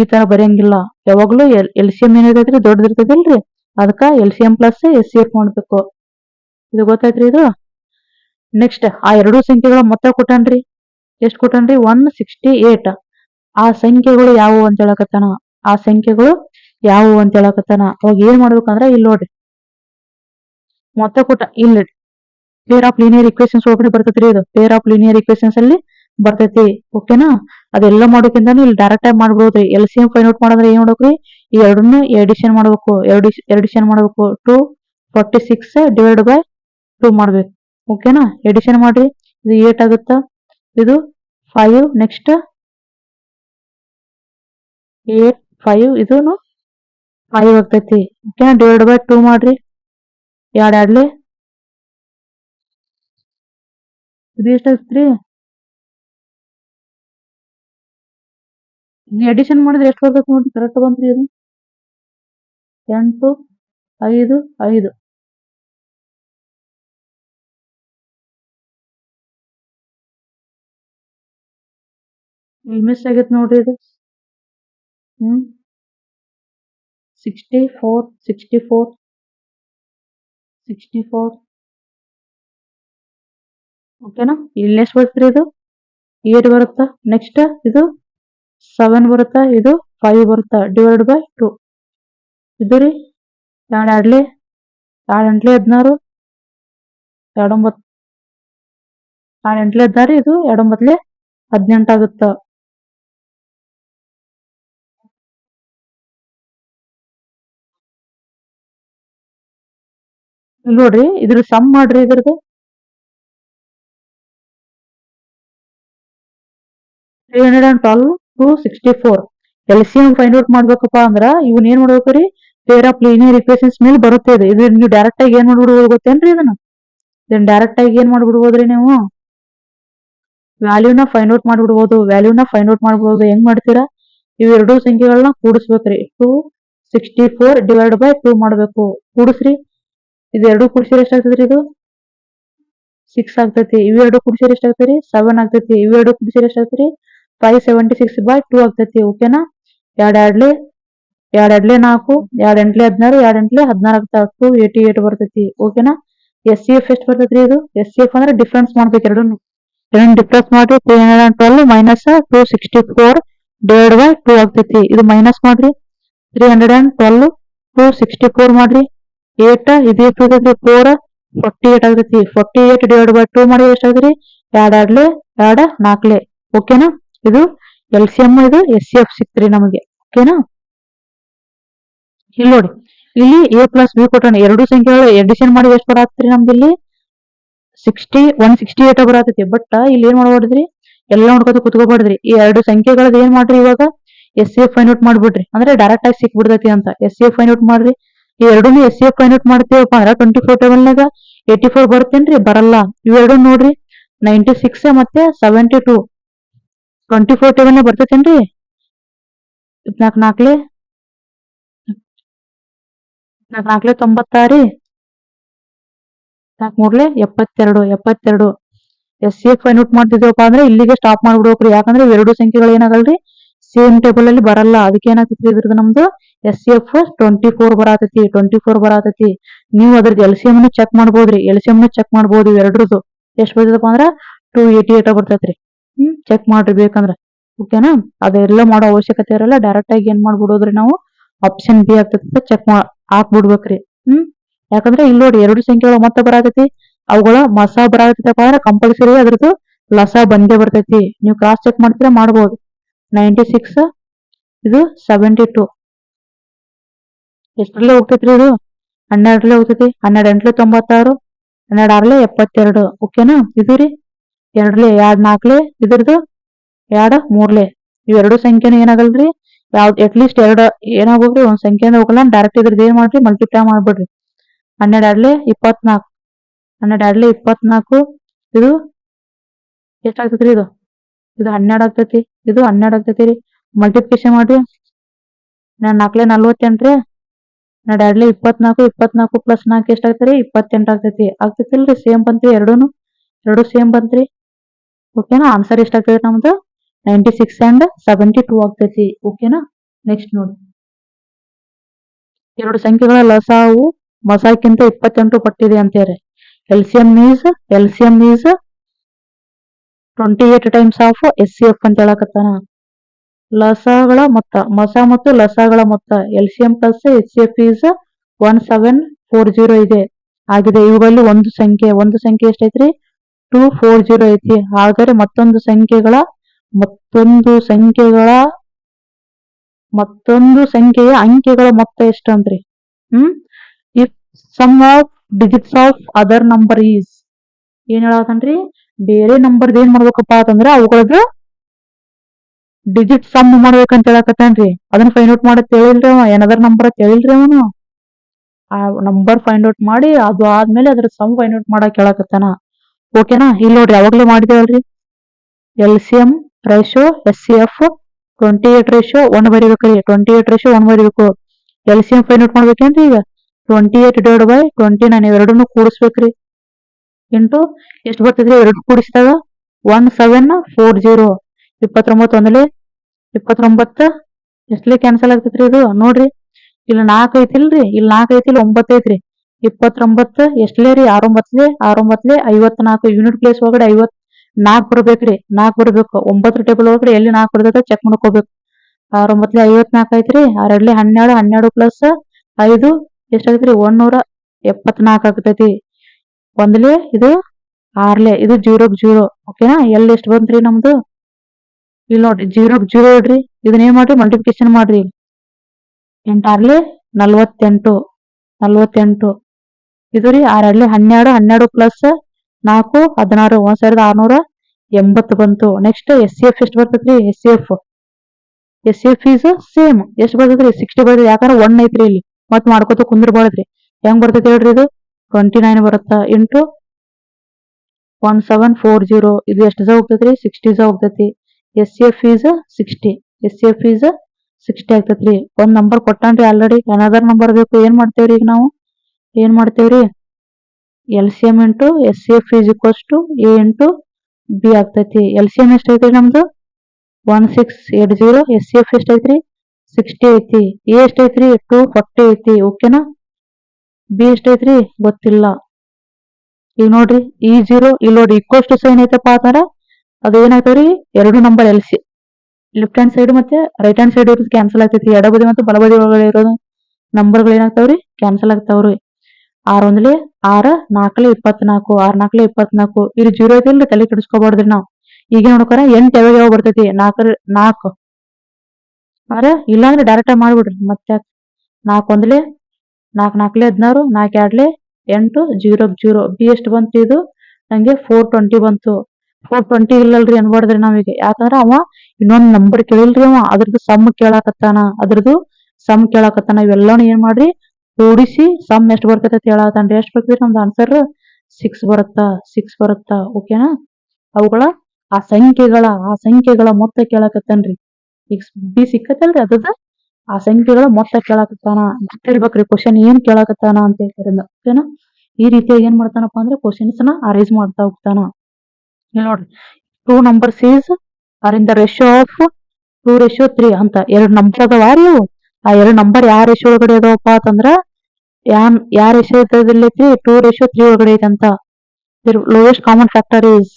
ಈ ತರ ಬರೆಯಂಗಿಲ್ಲ. ಯಾವಾಗ್ಲೂ LCM ಏನಿರ್ತೈತ್ರಿ ದೊಡ್ಡದಿರ್ತೈತಿಲ್ರಿ ಅದಕ್ಕ LCM ಪ್ಲಸ್ SCF ಮಾಡ್ಬೇಕು. ಇದು ಗೊತ್ತೈತ್ರಿ ಇದು. ನೆಕ್ಸ್ಟ್ ಆ ಎರಡು ಸಂಖ್ಯೆಗಳ ಮೊತ್ತ ಕೊಟ್ಟನ್ರಿ ಎಷ್ಟ್ ಕೊಟ್ಟನ್ರಿ 168. ಆ ಸಂಖ್ಯೆಗಳು ಯಾವುವು ಅಂತ ಹೇಳಕತ್ತಾನ. ಅವಾಗ ಏನ್ ಮಾಡ್ಬೇಕಂದ್ರ ಇಲ್ಲಿ ನೋಡ್ರಿ ಮೊತ್ತ ಕೊಟ್ಟ ಇಲ್ಲಿ ಪೇರ್ ಆಫ್ ಲೀನಿಯರ್ ಇಕ್ವೇಶನ್ಸ್ ಒಳಗಡೆ ಬರ್ತೈತ್ರಿ ಇದು. ಪೇರ್ ಆಫ್ ಲೀನಿಯರ್ ಇಕ್ವೇಶನ್ಸ್ ಅಲ್ಲಿ ಬರ್ತೈತಿ. ಓಕೆನಾ ಅದೆಲ್ಲ ಮಾಡೋಕ್ಕಿಂತ ಇಲ್ಲಿ ಡೈರೆಕ್ಟ್ ಆಗಿ ಮಾಡ್ಬೋದ್ರಿ. LCM ಫೈಂಡ್ ಔಟ್ ಮಾಡಿದ್ರೆ ಏನ್ ಮಾಡ್ಬೇಕ್ರಿ ಈ ಎರಡನ್ನು ಎಡಿಷನ್ ಮಾಡ್ಬೇಕು. ಎಡಿಷನ್ ಮಾಡ್ಬೇಕು 246 ಡಿವೈಡ್ ಬೈ 2 ಮಾಡ್ಬೇಕು. ಓಕೆನಾ ಎಡಿಷನ್ ಮಾಡ್ರಿ ಇದು 8 ಆಗುತ್ತ ಇದು 5 ನೆಕ್ಸ್ಟ್ 8 5 ಇದೂನು 5 ಆಗ್ತೈತಿ. ಓಕೆನಾ ಡಿವೈಡ್ ಬೈ 2 ಮಾಡ್ರಿ ಎರಡ್ಲೆ ಇದು ಎಷ್ಟಾಗ್ತ್ರಿ ಎಡಿಷನ್ ಮಾಡಿದ್ರೆ ಎಷ್ಟು ಬರ್ತೈತಿ ನೋಡ್ರಿ ಕರೆಕ್ಟ್ ಬಂತ್ರಿ ಇದು 8 5 5 ಇಲ್ಲಿ ಮಿಸ್ ಆಗೈತೆ ನೋಡ್ರಿ ಇದು 64 64 64 ಓಕೆನಾ ಇಲ್ಲಿ ಎಷ್ಟು ಬರ್ತ್ರಿ ಇದು 8 ಬರುತ್ತಾ. ನೆಕ್ಸ್ಟ್ ಇದು 7 ಬರುತ್ತಾ, ಇದು 5 ಬರುತ್ತಾ, ಡಿವೈಡ್ ಬೈ 2. ಇದು ರೀ 2 2 2 8 16, 2 9 2 8 16, ಇದು 2 9 18 ಆಗುತ್ತಾ. ಇಲ್ಲಿ ನೋಡ್ರಿ, ಇದ್ರ ಸಮ್ ಮಾಡ್ರಿ. ಇದ್ರದ್ದು 312 to 64. LCM ಫೈಂಡ್ ಔಟ್ ಮಾಡ್ಬೇಕಪ್ಪ ಅಂದ್ರ ಇವನ್ ಏನ್ ಮಾಡ್ಬೇಕ್ರಿ, ಪೇರ್ ಆಫ್ ಲೀನಿಯರ್ ಇಕ್ವೇಶನ್ಸ್ ಮೇಲೆ ಬರುತ್ತೆ ಇದು. ಇದು ನೀವು ಡೈರೆಕ್ಟ್ ಆಗಿ ಏನ್ ಮಾಡ್ಬಿಡ್ಬೋದು ಗೊತ್ತೇನ್ರಿ? ಇದನ್ನ ಡೈರೆಕ್ಟ್ ಆಗಿ ಏನ್ ಮಾಡ್ಬಿಡ್ಬೋದ್ರಿ ನೀವು? ವ್ಯಾಲ್ಯೂನ ಫೈಂಡ್ ಔಟ್ ಮಾಡ್ಬಿಡ್ಬೋದು. ಹೆಂಗ್ ಮಾಡ್ತೀರಾ? ಇವೆರಡು ಸಂಖ್ಯೆಗಳನ್ನ ಕೂಡಿಸ್ಬೇಕ್ರಿ. 264 ಡಿವೈಡ್ ಬೈ 2 ಮಾಡ್ಬೇಕು. ಕೂಡಿಸ್ರಿ. ಇದೆರಡು ಕೂಡಿಸಿದ್ರೆ ಎಷ್ಟಾಗ್ತದ್ರಿ? ಇದು 6 ಆಗ್ತೈತಿ. ಇವೆರಡು ಕೂಡಿಸಿದ್ರೆ ಎಷ್ಟಾಗ್ತದ್ರಿ? 7 ಆಗ್ತೈತಿ. ಇವೆರಡು ಕೂಡಿಸಿದ್ರೆ ಎಷ್ಟಾಗ್ತದ್ರಿ? 576 ಬೈ 2 ಆಗ್ತೈತಿ. ಓಕೆನಾ? 2 2 4, 2 8 16, 2 8 16 ಆಗ್ತಾವ. 288 ಬರ್ತೈತಿ. ಓಕೆನಾ? SCF ಎಷ್ಟು ಬರ್ತೈತ್ರಿ? ಇದು SCF ಅಂದ್ರೆ ಡಿಫ್ರೆನ್ಸ್ ಮಾಡ್ಬೇಕು. ಎರಡನ್ನು ಡಿಫ್ರೆನ್ಸ್ ಮಾಡಿ 312 ಮೈನಸ್ 264 ಡಿವೈಡ್ ಬೈ 2 ಆಗ್ತೈತಿ. ಇದು ಮೈನಸ್ ಮಾಡ್ರಿ. 312 264 ಮಾಡ್ರಿ. 8 ಇದು ಎಷ್ಟು ಬರ್ತೈತಿ? 4 48 ಆಗ್ತೈತಿ. 48 ಡಿವೈಡ್ ಬೈ 2 ಮಾಡಿ ಎಷ್ಟಾಗ್ತೈತಿ? 2 2 4. ಓಕೆನಾ? ಇದು LCM, ಇದು SCF ಸಿಕ್ತ್ರಿ ನಮಗೆ. ಓಕೆನಾ? ಇಲ್ಲಿ ನೋಡಿ, ಇಲ್ಲಿ A ಪ್ಲಸ್ ಬಿ ಕೊಟ್ಟಣ. ಎರಡು ಸಂಖ್ಯೆಗಳು ಎಡಿಷನ್ ಮಾಡಿ ಎಷ್ಟು ಬರತ್ರಿ? ನಮ್ದು ಇಲ್ಲಿ 168 ಬರತೈತಿ. ಬಟ್ ಇಲ್ಲಿ ಏನ್ ಮಾಡ್ಬಾರ್ದ್ರಿ, ಎಲ್ಲ ನೋಡ್ಕೊತ ಕುತ್ಕೋಬಾರ್ದ್ರಿ. ಈ ಎರಡು ಸಂಖ್ಯೆಗಳದ್ ಏನ್ ಮಾಡ್ರಿ, ಇವಾಗ SCF ಫೈಂಡ್ ಔಟ್ ಮಾಡ್ಬಿಡ್ರಿ. ಅಂದ್ರೆ ಡೈರೆಕ್ಟ್ ಆಗಿ ಸಿಕ್ಬಿಡ್ತೈತಿ ಅಂತ. SCF ಫೈಂಡ್ ಔಟ್ ಮಾಡ್ರಿ. ಈ ಎರಡನ್ನೂ SCF ಫೈಂಡ್ ಔಟ್ ಮಾಡ್ತೀವಪ್ಪ ಅಂದ್ರ 24 ಟೇಬಲ್ನಾಗ 84 ಬರ್ತೇನ್ರಿ? ಬರಲ್ಲ. ಇವೆರಡು ನೋಡ್ರಿ, 96 ಮತ್ತೆ 72 24 ಟೇಬಲ್ನಾಗ ಬರ್ತೈತೇನ್ರಿ? 4 4 96, 4 72. SCF ಫೈಂಡ್ ಔಟ್ ಮಾಡ್ತಿದ್ವಪ್ಪ ಅಂದ್ರೆ ಇಲ್ಲಿಗೆ ಸ್ಟಾಪ್ ಮಾಡ್ಬಿಡ್ಬೇಕ್ರಿ. ಯಾಕಂದ್ರೆ ಇವೆರಡು ಸಂಖ್ಯೆಗಳು ಏನಾಗಲ್ರಿ, ಸೇಮ್ ಟೇಬಲ್ ಅಲ್ಲಿ ಬರಲ್ಲ. ಅದಕ್ಕೆ ಏನಾಗ್ತೈತಿ, ಇದ್ರದ್ದು ನಮ್ದು SCF 24 ಬರತೈತಿ. ನೀವು ಅದ್ರದ್ದು LCM ಚೆಕ್ ಮಾಡ್ಬೋದ್ರಿ. ಚೆಕ್ ಮಾಡ್ಬೋದು. ಇವೆರಡ್ರದ್ದು ಎಷ್ಟು ಬರ್ತದಪ್ಪ ಅಂದ್ರ 288 ಬರ್ತೈತ್ರಿ. ಚೆಕ್ ಮಾಡ್ರಿ ಬೇಕಂದ್ರ. ಓಕೆನಾ? ಅದೆಲ್ಲ ಮಾಡೋ ಅವಶ್ಯಕತೆ ಇರಲ್ಲ. ಡೈರೆಕ್ಟ್ ಆಗಿ ಏನ್ ಮಾಡ್ಬಿಡೋದ್ರಿ, ನಾವು ಆಪ್ಷನ್ ಬಿ ಆಗ್ತೈತಿ ಚೆಕ್ ಹಾಕ್ಬಿಡ್ಬೇಕ್ರಿ. ಯಾಕಂದ್ರೆ ಇಲ್ಲಿ ನೋಡಿ, ಎರಡು ಸಂಖ್ಯೆಗಳು ಮತ್ತೆ ಬರತೈತಿ. ಅವುಗಳ ಮಸ ಬರತೈತಪ್ಪ ಅಂದ್ರೆ ಕಂಪಲ್ಸರಿ ಅದ್ರದ್ದು ಲಸ ಬಂದೇ ಬರ್ತೈತಿ. ನೀವು ಕ್ರಾಸ್ ಚೆಕ್ ಮಾಡ್ತೀರಾ ಮಾಡ್ಬೋದು. 96 ಇದು 72 ಎಷ್ಟರಲ್ಲೇ ಹೋಗ್ತೈತ್ರಿ? ಇದು 12ರಲ್ಲೇ ಹೋಗ್ತೈತಿ. 12 8 96, 12 6 72. ಓಕೆನಾ? ಇದು ರೀ 2 2 4, ಇದ್ರದ್ದು 2 3. ಇವೆರಡು ಸಂಖ್ಯೆನೂ ಏನಾಗಲ್ರಿ, ಯಾವ್ದು ಅಟ್ಲೀಸ್ಟ್ ಎರಡು ಏನಾಗೋಗ್ರಿ, ಒಂದ್ ಸಂಖ್ಯೆಯಿಂದ ಹೋಗಲ್ಲ. ಡೈರೆಕ್ಟ್ ಇದ್ರದ್ದು ಏನ್ ಮಾಡ್ರಿ, ಮಲ್ಟಿಪ್ಲೈ ಮಾಡ್ಬಿಡ್ರಿ. 12 2 24, 24 ಇದು ಎಷ್ಟಾಗ್ತೈತ್ರಿ? ಇದು 12 ಆಗ್ತೈತಿ. ಇದು 12 ಆಗ್ತೈತಿ ರೀ. ಮಲ್ಟಿಪ್ಲಿಕೇಶನ್ ಮಾಡ್ರಿ. 4 48 ರೀ. 12 24 ಪ್ಲಸ್ 4 ಎಷ್ಟಾಗ್ತೈತಿ? 28 ಆಗ್ತೈತಿ. ಆಗ್ತೈತಿಲ್ರಿ? ಸೇಮ್ ಬಂತ್ರಿ. ಎರಡು ಸೇಮ್ ಬಂತ್ರಿ. ಓಕೆನಾ? ಆನ್ಸರ್ ಎಷ್ಟಾಗ್ತೈತಿ ನಮ್ದು? 96 and 72 ಆಗ್ತೈತಿ. ಓಕೆನಾ? ನೆಕ್ಸ್ಟ್ ನೋಡಿ, ಎರಡು ಸಂಖ್ಯೆಗಳ ಲಸಾವು ಮಸಾಕ್ಕಿಂತ 28 ಪಟ್ಟಿದೆ ಅಂತಾರೆ. LCM is 28 times of SCF ಅಂತ ಹೇಳಕತ್ತಾನ. ಲಸಗಳ ಮೊತ್ತ, ಮಸ ಮತ್ತು ಲಸಗಳ ಮೊತ್ತ LCM ಪ್ಲಸ್ SCF is 1740 ಆಗಿದೆ. ಇವುಗಳಲ್ಲಿ ಒಂದು ಸಂಖ್ಯೆ ಎಷ್ಟೈತ್ರಿ? 240 ಐತಿ. ಹಾಗಾದ್ರೆ ಮತ್ತೊಂದು ಸಂಖ್ಯೆಯ ಅಂಕೆಗಳ ಮೊತ್ತ ಎಷ್ಟು ಅಂತ್ರಿ? If sum of digits of other number is, ಏನ್ ಹೇಳತ್ತನ್ರಿ, ಬೇರೆ ನಂಬರ್ದ ಏನ್ ಮಾಡ್ಬೇಕಪ್ಪ ಅಂತಂದ್ರ ಅವುಗಳದ್ದು ಡಿಜಿಟ್ ಸಮ್ ಮಾಡ್ಬೇಕಂತ ಹೇಳಕತ್ತಾನ್ರಿ. ಅದನ್ನ ಫೈಂಡ್ ಔಟ್ ಮಾಡತ್ ಹೇಳಿಲ್ರಿ ಅವ. ಏನದರ್ ನಂಬರ್ ಅಂತ ಹೇಳಿಲ್ರಿ ಅವನು. ಆ ನಂಬರ್ ಫೈಂಡ್ ಔಟ್ ಮಾಡಿ ಅದು ಆದ್ಮೇಲೆ ಅದ್ರ ಸಮ್ ಫೈಂಡ್ ಔಟ್ ಮಾಡಕ್ ಹೇಳಕತ್ತಾನ. ಓಕೆನಾ? ಇಲ್ಲಿ ನೋಡ್ರಿ, ಅವಾಗ್ಲೇ ಮಾಡಿದೇವಲ್ರಿ. LCM ratio SCF 28:1 ಬರಿಬೇಕ್ರಿ. 28:1 ಬರಿಬೇಕು. LCM ಫೈಂಡ್ ಔಟ್ ಮಾಡ್ಬೇಕೇನ್ರಿ? ಈಗ 28 ಡಿವೈಡ್ ಬೈ 29 ಇವೆರಡನ್ನು ಕೂಡಿಸ್ಬೇಕ್ರಿ. ಇಂಟು ಎಷ್ಟು ಬರ್ತೈತ್ರಿ? ಎರಡು ಕೂಡಿಸಿದಾಗ 1740. 29 ಒಂದಲೇ 29 ಎಷ್ಟಲೇ ಕ್ಯಾನ್ಸಲ್ ಆಗ್ತೈತ್ರಿ? ಇದು ನೋಡ್ರಿ, ಇಲ್ಲಿ 4 ಐತಿಲ್ರಿ, ಇಲ್ಲಿ 4 ಐತಿ, ಇಲ್ಲಿ 9 ಐತ್ರಿ. 29 ಎಷ್ಟಲೇ ರೀ? 6 9 54. ಯೂನಿಟ್ ಪ್ಲೇಸ್ ಒಳಗಡೆ 4 ಬರ್ಬೇಕ್ರಿ, 4 ಬರ್ಬೇಕು. 9 ಟೇಬಲ್ ಒಳಗಡೆ ಎಲ್ಲಿ 4 ಬರ್ತೈತೆ ಚೆಕ್ ಮಾಡ್ಕೋಬೇಕು. 6 9 54 ಐತ್ರಿ. 6 2 12, 12 ಪ್ಲಸ್ 5 ಎಷ್ಟಾಗೈತ್ರಿ? 174 ಆಗ್ತೈತಿ. ಒಂದ್ಲೆ ಇದು 6ಲೆ ಇದು 0 ಓಕೆನಾ? ಎಲ್ಲಿ ಎಷ್ಟು ಬಂತ್ರಿ ನಮ್ದು? ಇಲ್ಲಿ ನೋಡ್ರಿ 0 ಇಡ್ರಿ. ಇದನ್ನ ಏನ್ ಮಾಡ್ರಿ? ಮಲ್ಟಿಪ್ಲಿಕೇಶನ್ ಮಾಡ್ರಿ. 8 6ಲೆ 48 ಇದು ರೀ 6 2 12, 12 ಪ್ಲಸ್ 4 16 1680 ಬಂತು. ನೆಕ್ಸ್ಟ್ SCF ಎಷ್ಟು ಬರ್ತೈತ್ರಿ? SCF ಫೀಸ್ ಸೇಮ್ ಎಷ್ಟು ಬರ್ತೈತ್ರಿ? 60 ಬರ್ತೈತಿ. ಯಾಕಂದ್ರೆ 1 ಐತ್ರಿ ಇಲ್ಲಿ. ಮತ್ ಮಾಡ್ಕೋತ ಕುಂದ್ರಬಾರ್ದ್ರಿ. ಹೆಂಗ್ ಬರ್ತೈತಿ ಹೇಳ್ರಿ? ಇದು 29 ಬರುತ್ತಾ ಇಂಟು 1740. ಇದು ಎಷ್ಟು ಹೋಗ್ತೈತ್ರಿ? 60 ಹೋಗ್ತೈತಿ. SCF ಫೀಸ್ 60 ಆಗ್ತೈತ್ರಿ. ಒಂದ್ ನಂಬರ್ ಕೊಟ್ಟಾನ್ರಿ ಆಲ್ರೆಡಿ. ಅನದರ್ ನಂಬರ್ ಬೇಕು. ಏನ್ ಮಾಡ್ತೇವ್ರಿ ಈಗ ನಾವು? ಏನ್ ಮಾಡ್ತೇವ್ರಿ? LCM into SCF is equals to A into B ಆಗ್ತೈತಿ. LCM ಎಷ್ಟೈತ್ರಿ ನಮ್ದು? 1680. SCF ಎಷ್ಟೈತ್ರಿ? 60 ಐತಿ. A ಎಷ್ಟೈತ್ರಿ? 240 ಐತಿ. ಓಕೆನಾ? B ಎಷ್ಟೈತ್ರಿ? ಗೊತ್ತಿಲ್ಲ. ಈಗ ನೋಡ್ರಿ E0 ಇಲ್ಲಿ ನೋಡ್ರಿ ಈಕ್ವಲ್ಸ್ ಟು ಸೈನ್ ಐತಪ್ಪ ಅಂತಾರ ಅದು ಏನಾಗ್ತಾವ್ರಿ? ಎರಡು ನಂಬರ್ ಲೆಫ್ಟ್ ಹ್ಯಾಂಡ್ ಸೈಡ್ ಮತ್ತೆ ರೈಟ್ ಹ್ಯಾಂಡ್ ಸೈಡ್ ಇರೋದು ಕ್ಯಾನ್ಸಲ್ ಆಗ್ತೈತಿ. ಎಡಬದಿ ಮತ್ತು ಬಲಬದಿ ಒಳಗಡೆ ಇರೋದು ನಂಬರ್ಗಳು ಏನಾಗ್ತಾವ್ರಿ? ಕ್ಯಾನ್ಸಲ್ ಆಗ್ತಾವ್ರಿ. 6 1 6 4 24 6 4 24 ಇಲ್ಲಿ 0 ಐತಿಲ್ರಿ, ತಲೆ ಕೆಡಿಸ್ಕೋಬಾರ್ದ್ರಿ ನಾವು. ಈಗ ನೋಡ್ಕೊರ 8 ಯಾವಾಗ ಬರ್ತೈತಿ? 4 ಆದ್ರೆ ಇಲ್ಲಾಂದ್ರೆ ಡೈರೆಕ್ಟ್ ಮಾಡ್ಬಿಡ್ರಿ. ಮತ್ತೆ 4 1 4 4 16 4 2 8 0 B ಎಷ್ಟು ಬಂತು? ಇದು ನಂಗೆ 420 ಬಂತು. 420 ಇಲ್ಲಲ್ರಿ ಅನ್ಬಾರ್ದ್ರಿ ನಾವೀಗ. ಯಾಕಂದ್ರ ಅವ ಇನ್ನೊಂದ್ ನಂಬರ್ ಕೇಳಿಲ್ರಿ. ಅವ ಅದ್ರದ್ದು ಸಮ್ ಕೇಳಾಕತ್ತಾನ. ಇವೆಲ್ಲಾನು ಏನ್ ಮಾಡ್ರಿ? ಕೂಡಿಸಿ ಸಮ್ ಎಷ್ಟು ಬರ್ತೈತೆ ಹೇಳತಾನ್ರಿ. ಎಷ್ಟು ಬರ್ತೈತಿ ನಮ್ದು ಆನ್ಸರ್? 6 ಬರುತ್ತಾ. ಓಕೆನಾ? ಅವುಗಳ ಆ ಸಂಖ್ಯೆಗಳ ಮೊತ್ತ ಕೇಳಾಕತ್ತಾನ್ರಿ. ಈಗ B ಸಿಕ್ಕತ್ತಲ್ರಿ ಅದದ ಆ ಸಂಖ್ಯೆಗಳ ಮೊತ್ತ ಕೇಳಾಕತ್ತಾನ. ಗೊತ್ತಿರ್ಬೇಕ್ರಿ ಕ್ವಶನ್ ಏನ್ ಕೇಳಾಕತ್ತಾನ ಅಂತ ಹೇಳ್ತಾರಿಂದ. ಓಕೆನಾ? ಈ ರೀತಿಯಾಗಿ ಏನ್ ಮಾಡ್ತಾನಪ್ಪ ಅಂದ್ರೆ ಕ್ವಶನ್ಸ್ ನ ಅರೇಂಜ್ ಮಾಡ್ತಾ ಹೋಗ್ತಾನ. ನೋಡ್ರಿ 2 numbers are in the ratio of 2:3 ಅಂತ 2 ನಂಬರ್ ಅದಾವ ಇವು. ಆ 2 ನಂಬರ್ ಯಾವ ರೇಷಿಯೋ ಒಳಗಡೆ ಅದಾವಪ್ಪ ಅಂತಂದ್ರ ಯಾವ ರೇಷಿಯೋ ಐತಿ? 2:3 ಒಳಗಡೆ ಐತಂತ. Lowest common factor is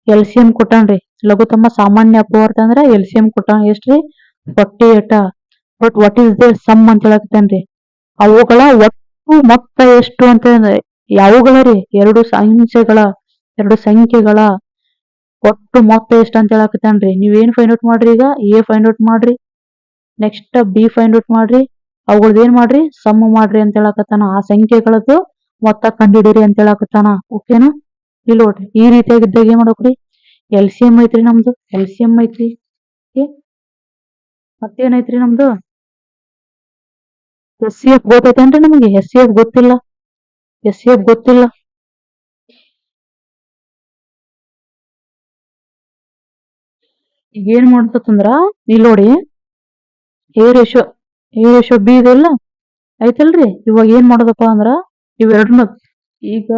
LCM ಕೊಟ್ಟಾನ್ರಿ. ಲಘುತಮ ಸಾಮಾನ್ಯ ಅಪವರ್ತ ಅಂದ್ರ LCM ಕೊಟ್ಟಾನ. ಎಷ್ಟ್ರಿ? 48. But what is their sum ಅಂತ ಹೇಳಕತ್ತಾನ್ರಿ. ಅವುಗಳ ಒಟ್ಟು ಮೊತ್ತ ಎಷ್ಟು ಅಂತ ಯಾವುಗಳ ರೀ? ಎರಡು ಸಂಖ್ಯೆಗಳ ಒಟ್ಟು ಮೊತ್ತ ಎಷ್ಟು ಅಂತ ಹೇಳಕತ್ತಾನ್ರಿ. ನೀವೇನ್ ಫೈಂಡ್ ಔಟ್ ಮಾಡ್ರಿ? ಈಗ A ಫೈಂಡ್ ಔಟ್ ಮಾಡ್ರಿ. ನೆಕ್ಸ್ಟ್ B ಫೈಂಡ್ ಔಟ್ ಮಾಡ್ರಿ. ಅವುಗಳದ್ದು ಏನ್ ಮಾಡ್ರಿ? ಸಮ್ ಮಾಡ್ರಿ ಅಂತ ಹೇಳಕತ್ತಾನ. ಆ ಸಂಖ್ಯೆಗಳದ್ದು ಮೊತ್ತ ಕಂಡಿಡಿರಿ ಅಂತ ಹೇಳಕತ್ತಾನ. ಓಕೆನಾ? ಇಲ್ಲಿ ನೋಡ್ರಿ ಈ ರೀತಿಯಾಗಿದ್ದಾಗ ಏನ್ ಮಾಡ್ಬೇಕ್ರಿ? LCM ಐತ್ರಿ ನಮ್ದು. LCM ಐತ್ರಿ. ಮತ್ತೇನೈತ್ರಿ ನಮ್ದು? SCF ಗೊತ್ತೈತೇನ್ರಿ ನಮಗೆ? SCF ಗೊತ್ತಿಲ್ಲ. ಈಗ ಏನ್ ಮಾಡ್ತಂದ್ರ ಇಲ್ಲಿ ನೋಡಿ A ರೇಷಿಯೋ B ಇದೆಲ್ಲ ಐತಲ್ರಿ. ಇವಾಗ ಏನ್ ಮಾಡೋದಪ್ಪ ಅಂದ್ರ ಇವೆರಡನ್ನ ಈಗ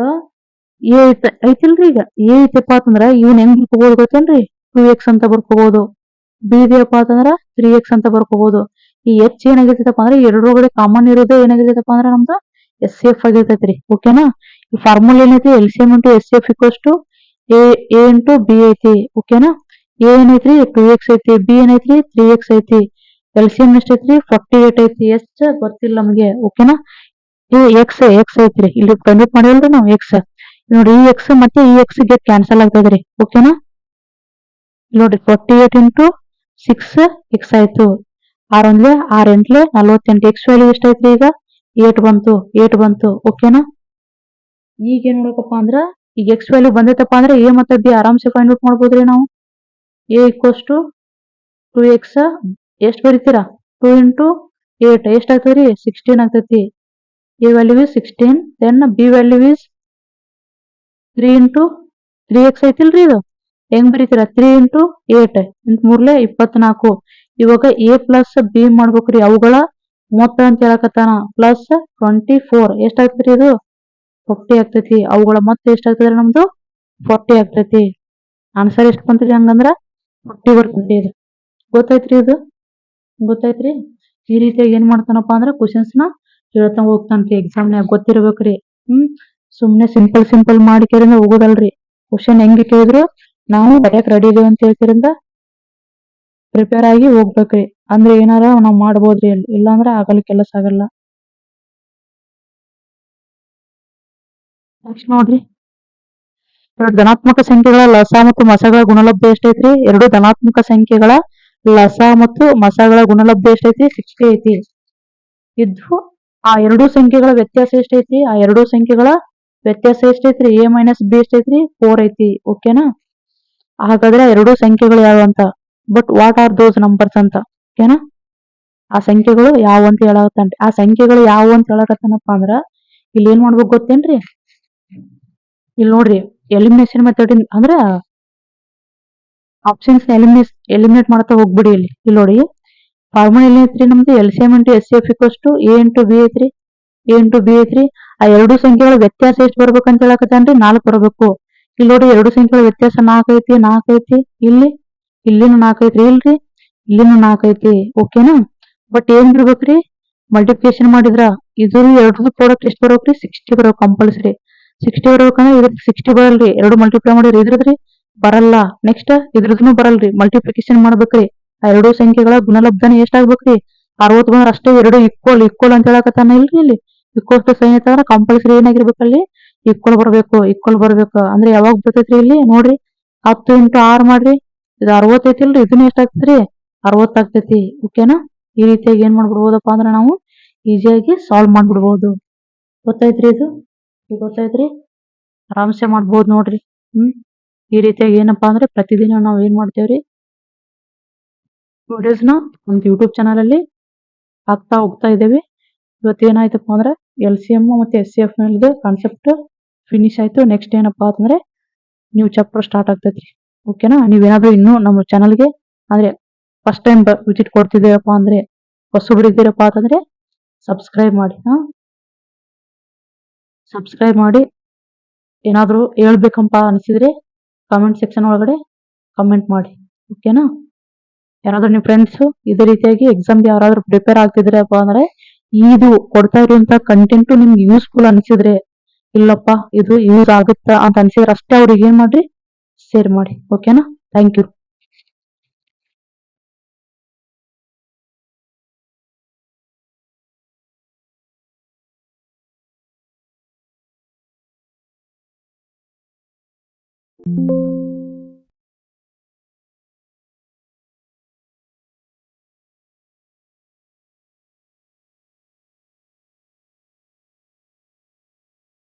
ಐತಿಲ್ರಿ. ಈಗ A ಐತಪ್ಪ ಅಂತಂದ್ರ ಇವನ್ ಹೆಂಗ್ ಬರ್ಕೋಬಹುದು ಗೊತ್ತೇನ್ರಿ? 2x ಅಂತ ಬರ್ಕೋಬಹುದು. B ಇದೆಯಪ್ಪ ಅಂತಂದ್ರ 3x ಅಂತ ಬರ್ಕೋಬಹುದು. ಈ H ಏನಾಗಿರ್ತೈತಪ್ಪ ಅಂದ್ರೆ ಎರಡರೊಳಗಡೆ ಕಾಮನ್ ಇರೋದೇ ಏನಾಗಿರ್ತೈತಪ್ಪ ಅಂದ್ರ ನಮ್ದು SCF ಆಗಿರ್ತೈತ್ರಿ. ಓಕೆನಾ? ಈ ಫಾರ್ಮುಲಾ ಏನೈತಿ? LCM into SCF equals to A into B ಐತಿ. ಓಕೆನಾ? A ಏನೈತ್ರಿ? 2x ಐತಿ. B ಏನೈತ್ರಿ? 3x ಐತಿ. LCM ಎಷ್ಟೈತ್ರಿ? 48 ಐತಿ. ಎಷ್ಟ ಗೊತ್ತಿಲ್ಲ ನಮಗೆ. ಓಕೆನಾ? x ಐತ್ರಿ. ಇಲ್ಲಿ ಕಂಪ್ಯೂಟ್ ಮಾಡಿಲ್ರಿ ನಾವು x. ನೋಡಿ ಈ x ಮತ್ತೆ ಈ x ಗೆ ಕ್ಯಾನ್ಸಲ್ ಆಗ್ತದ್ರಿ. ಓಕೆನಾ? ನೋಡ್ರಿ 48 ಇಂಟು 6x ಆಯ್ತು. 6 1 6 8 48. x ವ್ಯಾಲ್ಯೂ ಎಷ್ಟೈತ್ರಿ? ಈಗ 8 ಬಂತು. ಓಕೆನಾ? ಈಗ ಏನ್ ನೋಡಕಪ್ಪ ಅಂದ್ರ ಈಗ x ವ್ಯಾಲ್ಯೂ ಬಂದೈತಪ್ಪ ಅಂದ್ರೆ A ಮತ್ತೆ B ಆರಾಮ್ಸೆ ಫೈಂಡ್ ಔಟ್ ಮಾಡ್ಬೋದ್ರಿ ನಾವು. A ಈಕ್ವಲ್ಸ್ ಟು 2x ಎಷ್ಟು ಬರೀತೀರಾ? 2 ಇಂಟು 8 ಎಷ್ಟು ಆಗ್ತದ್ರಿ? 16 ಆಗ್ತೈತಿ. A value is 16. Then B value is 3 into 3x ಐತಿಲ್ರಿ. ಇದು ಹೆಂಗ್ ಬರೀತೀರಾ? 3 ಇಂಟು 8 ಇಂಟು 3 24. ಇವಾಗ A ಪ್ಲಸ್ B ಮಾಡ್ಬೇಕ್ರಿ. ಅವುಗಳ ಮೊತ್ತ ಅಂತ ಹೇಳಕತ್ತಾನ. ಪ್ಲಸ್ 24 ಎಷ್ಟಾಗ್ತದ್ರಿ? ಇದು 40 ಆಗ್ತೈತಿ. ಅವುಗಳ ಮೊತ್ತ ಎಷ್ಟಾಗ್ತದ್ರಿ? ನಮ್ದು 40 ಆಗ್ತೈತಿ. ಆನ್ಸರ್ ಎಷ್ಟು ಬಂತ್ರಿ? ಹಂಗಂದ್ರ 40 ಬರ್ತೈತಿ. ಇದು ಗೊತ್ತಾಯ್ತ್ರಿ. ಈ ರೀತಿಯಾಗಿ ಏನ್ ಮಾಡ್ತಾನಪ್ಪ ಅಂದ್ರ ಕ್ವಶನ್ಸ್ ನ ಹೇಳ್ತಾ ಹೋಗ್ತಾನ್ರಿ. ಎಕ್ಸಾಮ್ನ್ಯಾಗ ಗೊತ್ತಿರ್ಬೇಕ್ರಿ. ಸುಮ್ನೆ ಸಿಂಪಲ್ ಮಾಡಿ ಕೇಳಿದ್ರೆ ಹೋಗೋದಲ್ರಿ. ಕ್ವಶನ್ ಹೆಂಗ್ ಕೇಳಿದ್ರು ನಾವು ಬರ್ಯಾಕ್ ರೆಡಿ ಇದೀವಿ ಅಂತ ಹೇಳ್ತಿರಿಂದ ಪ್ರಿಪೇರ್ ಆಗಿ ಹೋಗ್ಬೇಕ್ರಿ. ಅಂದ್ರೆ ಏನಾರ ನಾವ್ ಮಾಡ್ಬೋದ್ರಿ ಅಲ್ಲಿ, ಇಲ್ಲಾಂದ್ರ ಆಗಲ್ಲ, ಕೆಲಸ ಆಗಲ್ಲ. ನೆಕ್ಸ್ಟ್ ನೋಡ್ರಿ, ಎರಡು ಧನಾತ್ಮಕ ಸಂಖ್ಯೆಗಳ ಲಸ ಮತ್ತು ಮಸಗಳ ಗುಣಲಬ್ಧ ಎಷ್ಟೈತ್ರಿ? ಎರಡು ಧನಾತ್ಮಕ ಸಂಖ್ಯೆಗಳ ಲಸ ಮತ್ತು ಮಸಗಳ ಗುಣಲಬ್ಧ ಎಷ್ಟೈತಿ? 60 ಐತಿ. ಇದ್ದು ಆ ಎರಡು ಸಂಖ್ಯೆಗಳ ವ್ಯತ್ಯಾಸ ಎಷ್ಟೈತಿ? ಆ ಎರಡು ಸಂಖ್ಯೆಗಳ ವ್ಯತ್ಯಾಸ ಎಷ್ಟೈತ್ರಿ? a ಮೈನಸ್ ಬಿ ಎಷ್ಟೈತ್ರಿ? 4 ಐತಿ. ಓಕೆನಾ? ಹಾಗಾದ್ರೆ ಆ ಎರಡು ಸಂಖ್ಯೆಗಳು ಯಾವ ಅಂತ, but what are those numbers ಅಂತ. ಓಕೆನಾ? ಆ ಸಂಖ್ಯೆಗಳು ಯಾವ ಅಂತ ಹೇಳಕತ್ತಾನ್ರಿ. ಆ ಸಂಖ್ಯೆಗಳು ಯಾವ ಅಂತ ಹೇಳಕತ್ತಾನಪ್ಪ ಅಂದ್ರ ಇಲ್ಲಿ ಏನ್ ಮಾಡ್ಬೇಕು ಗೊತ್ತೇನ್ರಿ? ಇಲ್ಲಿ ನೋಡ್ರಿ, ಎಲಿಮಿನೇಷನ್ ಮೆಥಡ್ ಅಂದ್ರ ಆಪ್ಷನ್ಸ್ ಎಲಿಮಿನೇಟ್ ಮಾಡ್ತಾ ಹೋಗ್ಬಿಡಿ. ಇಲ್ಲಿ ನೋಡಿ, ಫಾರ್ಮುಲಾ ಎಲ್ಲಿ ಐತ್ರಿ ನಮ್ದು? LCM into SCF equals to A into B ಐತ್ರಿ. A ಇಂಟು B ಐತ್ರಿ. ಆ ಎರಡು ಸಂಖ್ಯೆಗಳ ವ್ಯತ್ಯಾಸ ಎಷ್ಟು ಬರ್ಬೇಕಂತ ಹೇಳಕತ್ತಾನ್ರಿ? 4 ಬರ್ಬೇಕು. ಇಲ್ಲಿ ನೋಡಿ, ಎರಡು ಸಂಖ್ಯೆಗಳ ವ್ಯತ್ಯಾಸ 4 ಐತಿ, 4 ಐತಿ. ಇಲ್ಲಿನೂ 4 ಐತ್ರಿ, ಇಲ್ರಿ ಇಲ್ಲಿನೂ 4 ಐತಿ. ಓಕೆನಾ? ಬಟ್ ಏನ್ ಬರ್ಬೇಕ್ರಿ? ಮಲ್ಟಿಪ್ಲಿಕೇಶನ್ ಮಾಡಿದ್ರ ಇದ್ರ ಎರಡರದ್ದು ಪ್ರಾಡಕ್ಟ್ ಎಷ್ಟು ಬರ್ಬೇಕ್ರಿ? 60 ಬರ್ಬೇಕು ಕಂಪಲ್ಸರಿ. 60 ಬರ್ಬೇಕಂದ್ರ ಇದ್ರದ್ದು 60 ಬರಲ್ರಿ. ಎರಡು ಮಲ್ಟಿಪ್ಲೈ ಮಾಡಿದ್ರೆ ಇದ್ರದ್ರಿ ಬರಲ್ಲ. ನೆಕ್ಸ್ಟ್ ಇದ್ರದ್ನು ಬರಲ್ರಿ. ಮಲ್ಟಿಪ್ಲಿಕೇಶನ್ ಮಾಡ್ಬೇಕ್ರಿ. ಆ ಎರಡು ಸಂಖ್ಯೆಗಳ ಗುಣಲಬ್ಧನ ಎಷ್ಟಾಗ್ಬೇಕ್ರಿ? 60 ಬಂದ್ರ ಅಷ್ಟೇ. ಎರಡು ಈಕ್ವಲ್ ಅಂತ ಹೇಳಕತ್ತಾನ ಇಲ್ರಿ ಇಲ್ಲಿ. ಈಕ್ವಲ್ ಟು ಸೈನ್ ಐತಂದ್ರ ಕಂಪಲ್ಸರಿ ಏನಾಗಿರ್ಬೇಕಲ್ಲಿ? ಈಕ್ವಲ್ ಬರ್ಬೇಕು. ಅಂದ್ರೆ ಯಾವಾಗ ಬರ್ತೈತ್ರಿ ಇಲ್ಲಿ ನೋಡ್ರಿ, 10 ಇಂಟು 6 ಮಾಡ್ರಿ, ಇದು 60 ಐತಿಲ್ರಿ, ಇದನ್ನ ಎಷ್ಟಾಗ್ತೈತ್ರಿ? 60 ಆಗ್ತೈತಿ. ಓಕೆನಾ? ಈ ರೀತಿಯಾಗಿ ಏನ್ ಮಾಡ್ಬಿಡ್ಬೋದಪ್ಪ ಅಂದ್ರ ನಾವು ಈಸಿಯಾಗಿ ಸಾಲ್ವ್ ಮಾಡ್ಬಿಡ್ಬೋದು. ಗೊತ್ತಾಯ್ತ್ರಿ ಇದು? ಈಗ ಗೊತ್ತಾಯ್ತ್ರಿ? ಆರಾಮ್ಸೆ ಮಾಡ್ಬೋದು ನೋಡ್ರಿ. ಈ ರೀತಿಯಾಗಿ ಏನಪ್ಪಾ ಅಂದ್ರೆ ಪ್ರತಿದಿನ ನಾವು ಏನ್ ಮಾಡ್ತೇವ್ರಿ, ವಿಡಿಯೋಸ್ನ ಒಂದು ಯೂಟ್ಯೂಬ್ ಚಾನಲ್ ಅಲ್ಲಿ ಹಾಕ್ತಾ ಹೋಗ್ತಾ ಇದ್ದೇವೆ. ಇವತ್ತು ಏನಾಯ್ತಪ್ಪ ಅಂದ್ರೆ LCM ಮತ್ತೆ SCF ನ ಕಾನ್ಸೆಪ್ಟ್ ಫಿನಿಶ್ ಆಯ್ತು. ನೆಕ್ಸ್ಟ್ ಏನಪ್ಪಾ ಅಂತಂದ್ರೆ ನ್ಯೂ ಚಾಪ್ಟರ್ ಸ್ಟಾರ್ಟ್ ಆಗ್ತೈತ್ರಿ. ಓಕೆನಾ? ನೀವೇನಾದ್ರೂ ಇನ್ನೂ ನಮ್ಮ ಚಾನಲ್ಗೆ ಅಂದ್ರೆ ಫಸ್ಟ್ ಟೈಮ್ ವಿಸಿಟ್ ಕೊಡ್ತಿದ್ದೀರಪ್ಪ ಅಂದ್ರೆ, ಹೊಸಬ್ರಿದ್ದೀರಪ್ಪ ಅಂತಂದ್ರೆ ಸಬ್ಸ್ಕ್ರೈಬ್ ಮಾಡಿ. ಸಬ್ಸ್ಕ್ರೈಬ್ ಮಾಡಿ. ಏನಾದ್ರೂ ಹೇಳ್ಬೇಕಂಪ ಅನಿಸಿದ್ರೆ ಕಾಮೆಂಟ್ ಸೆಕ್ಷನ್ ಒಳಗಡೆ ಕಮೆಂಟ್ ಮಾಡಿ. ಓಕೆನಾ? ಯಾರಾದ್ರೂ ನಿಮ್ಮ ಫ್ರೆಂಡ್ಸ್ ಇದೇ ರೀತಿಯಾಗಿ ಎಕ್ಸಾಮ್ಗೆ ಯಾರಾದ್ರೂ ಪ್ರಿಪೇರ್ ಆಗ್ತಿದ್ರಪ್ಪ ಅಂದ್ರೆ ಇದು ಕೊಡ್ತಾ ಇರುವಂತ ಕಂಟೆಂಟ್ ನಿಮ್ಗೆ ಯೂಸ್ಫುಲ್ ಅನಿಸಿದ್ರೆ, ಇಲ್ಲಪ್ಪ ಇದು ಯೂಸ್ ಆಗುತ್ತಾ ಅಂತ ಅನ್ಸಿದ್ರೆ ಅಷ್ಟೇ ಅವ್ರಿಗೆ ಏನ್ ಮಾಡ್ರಿ, ಶೇರ್ ಮಾಡಿ. ಓಕೆನಾ? Thank you.